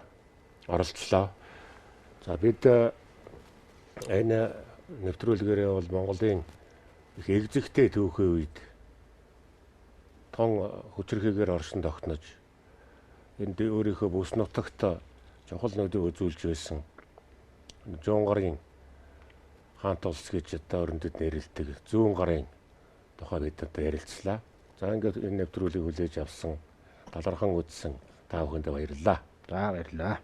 оролцлоо. За бид энэ нэвтрүүлгээрээ бол Монголын их эгзэгтэй түүхийн үед тон хүчирхээгээр оршин тогтнож энд өөрийнхөө бүс нутагт чухал нөлөө үзүүлж байсан зүүн гарын хаан тулс гэж одоо өрнөдөд нэрлэдэг зүүн гарын тухай бид одоо ярилцлаа. За ингээд энэ нэвтрүүлгийг хүлээж авсан талархан үзсэн та бүхэнд баярлалаа. За баярлалаа.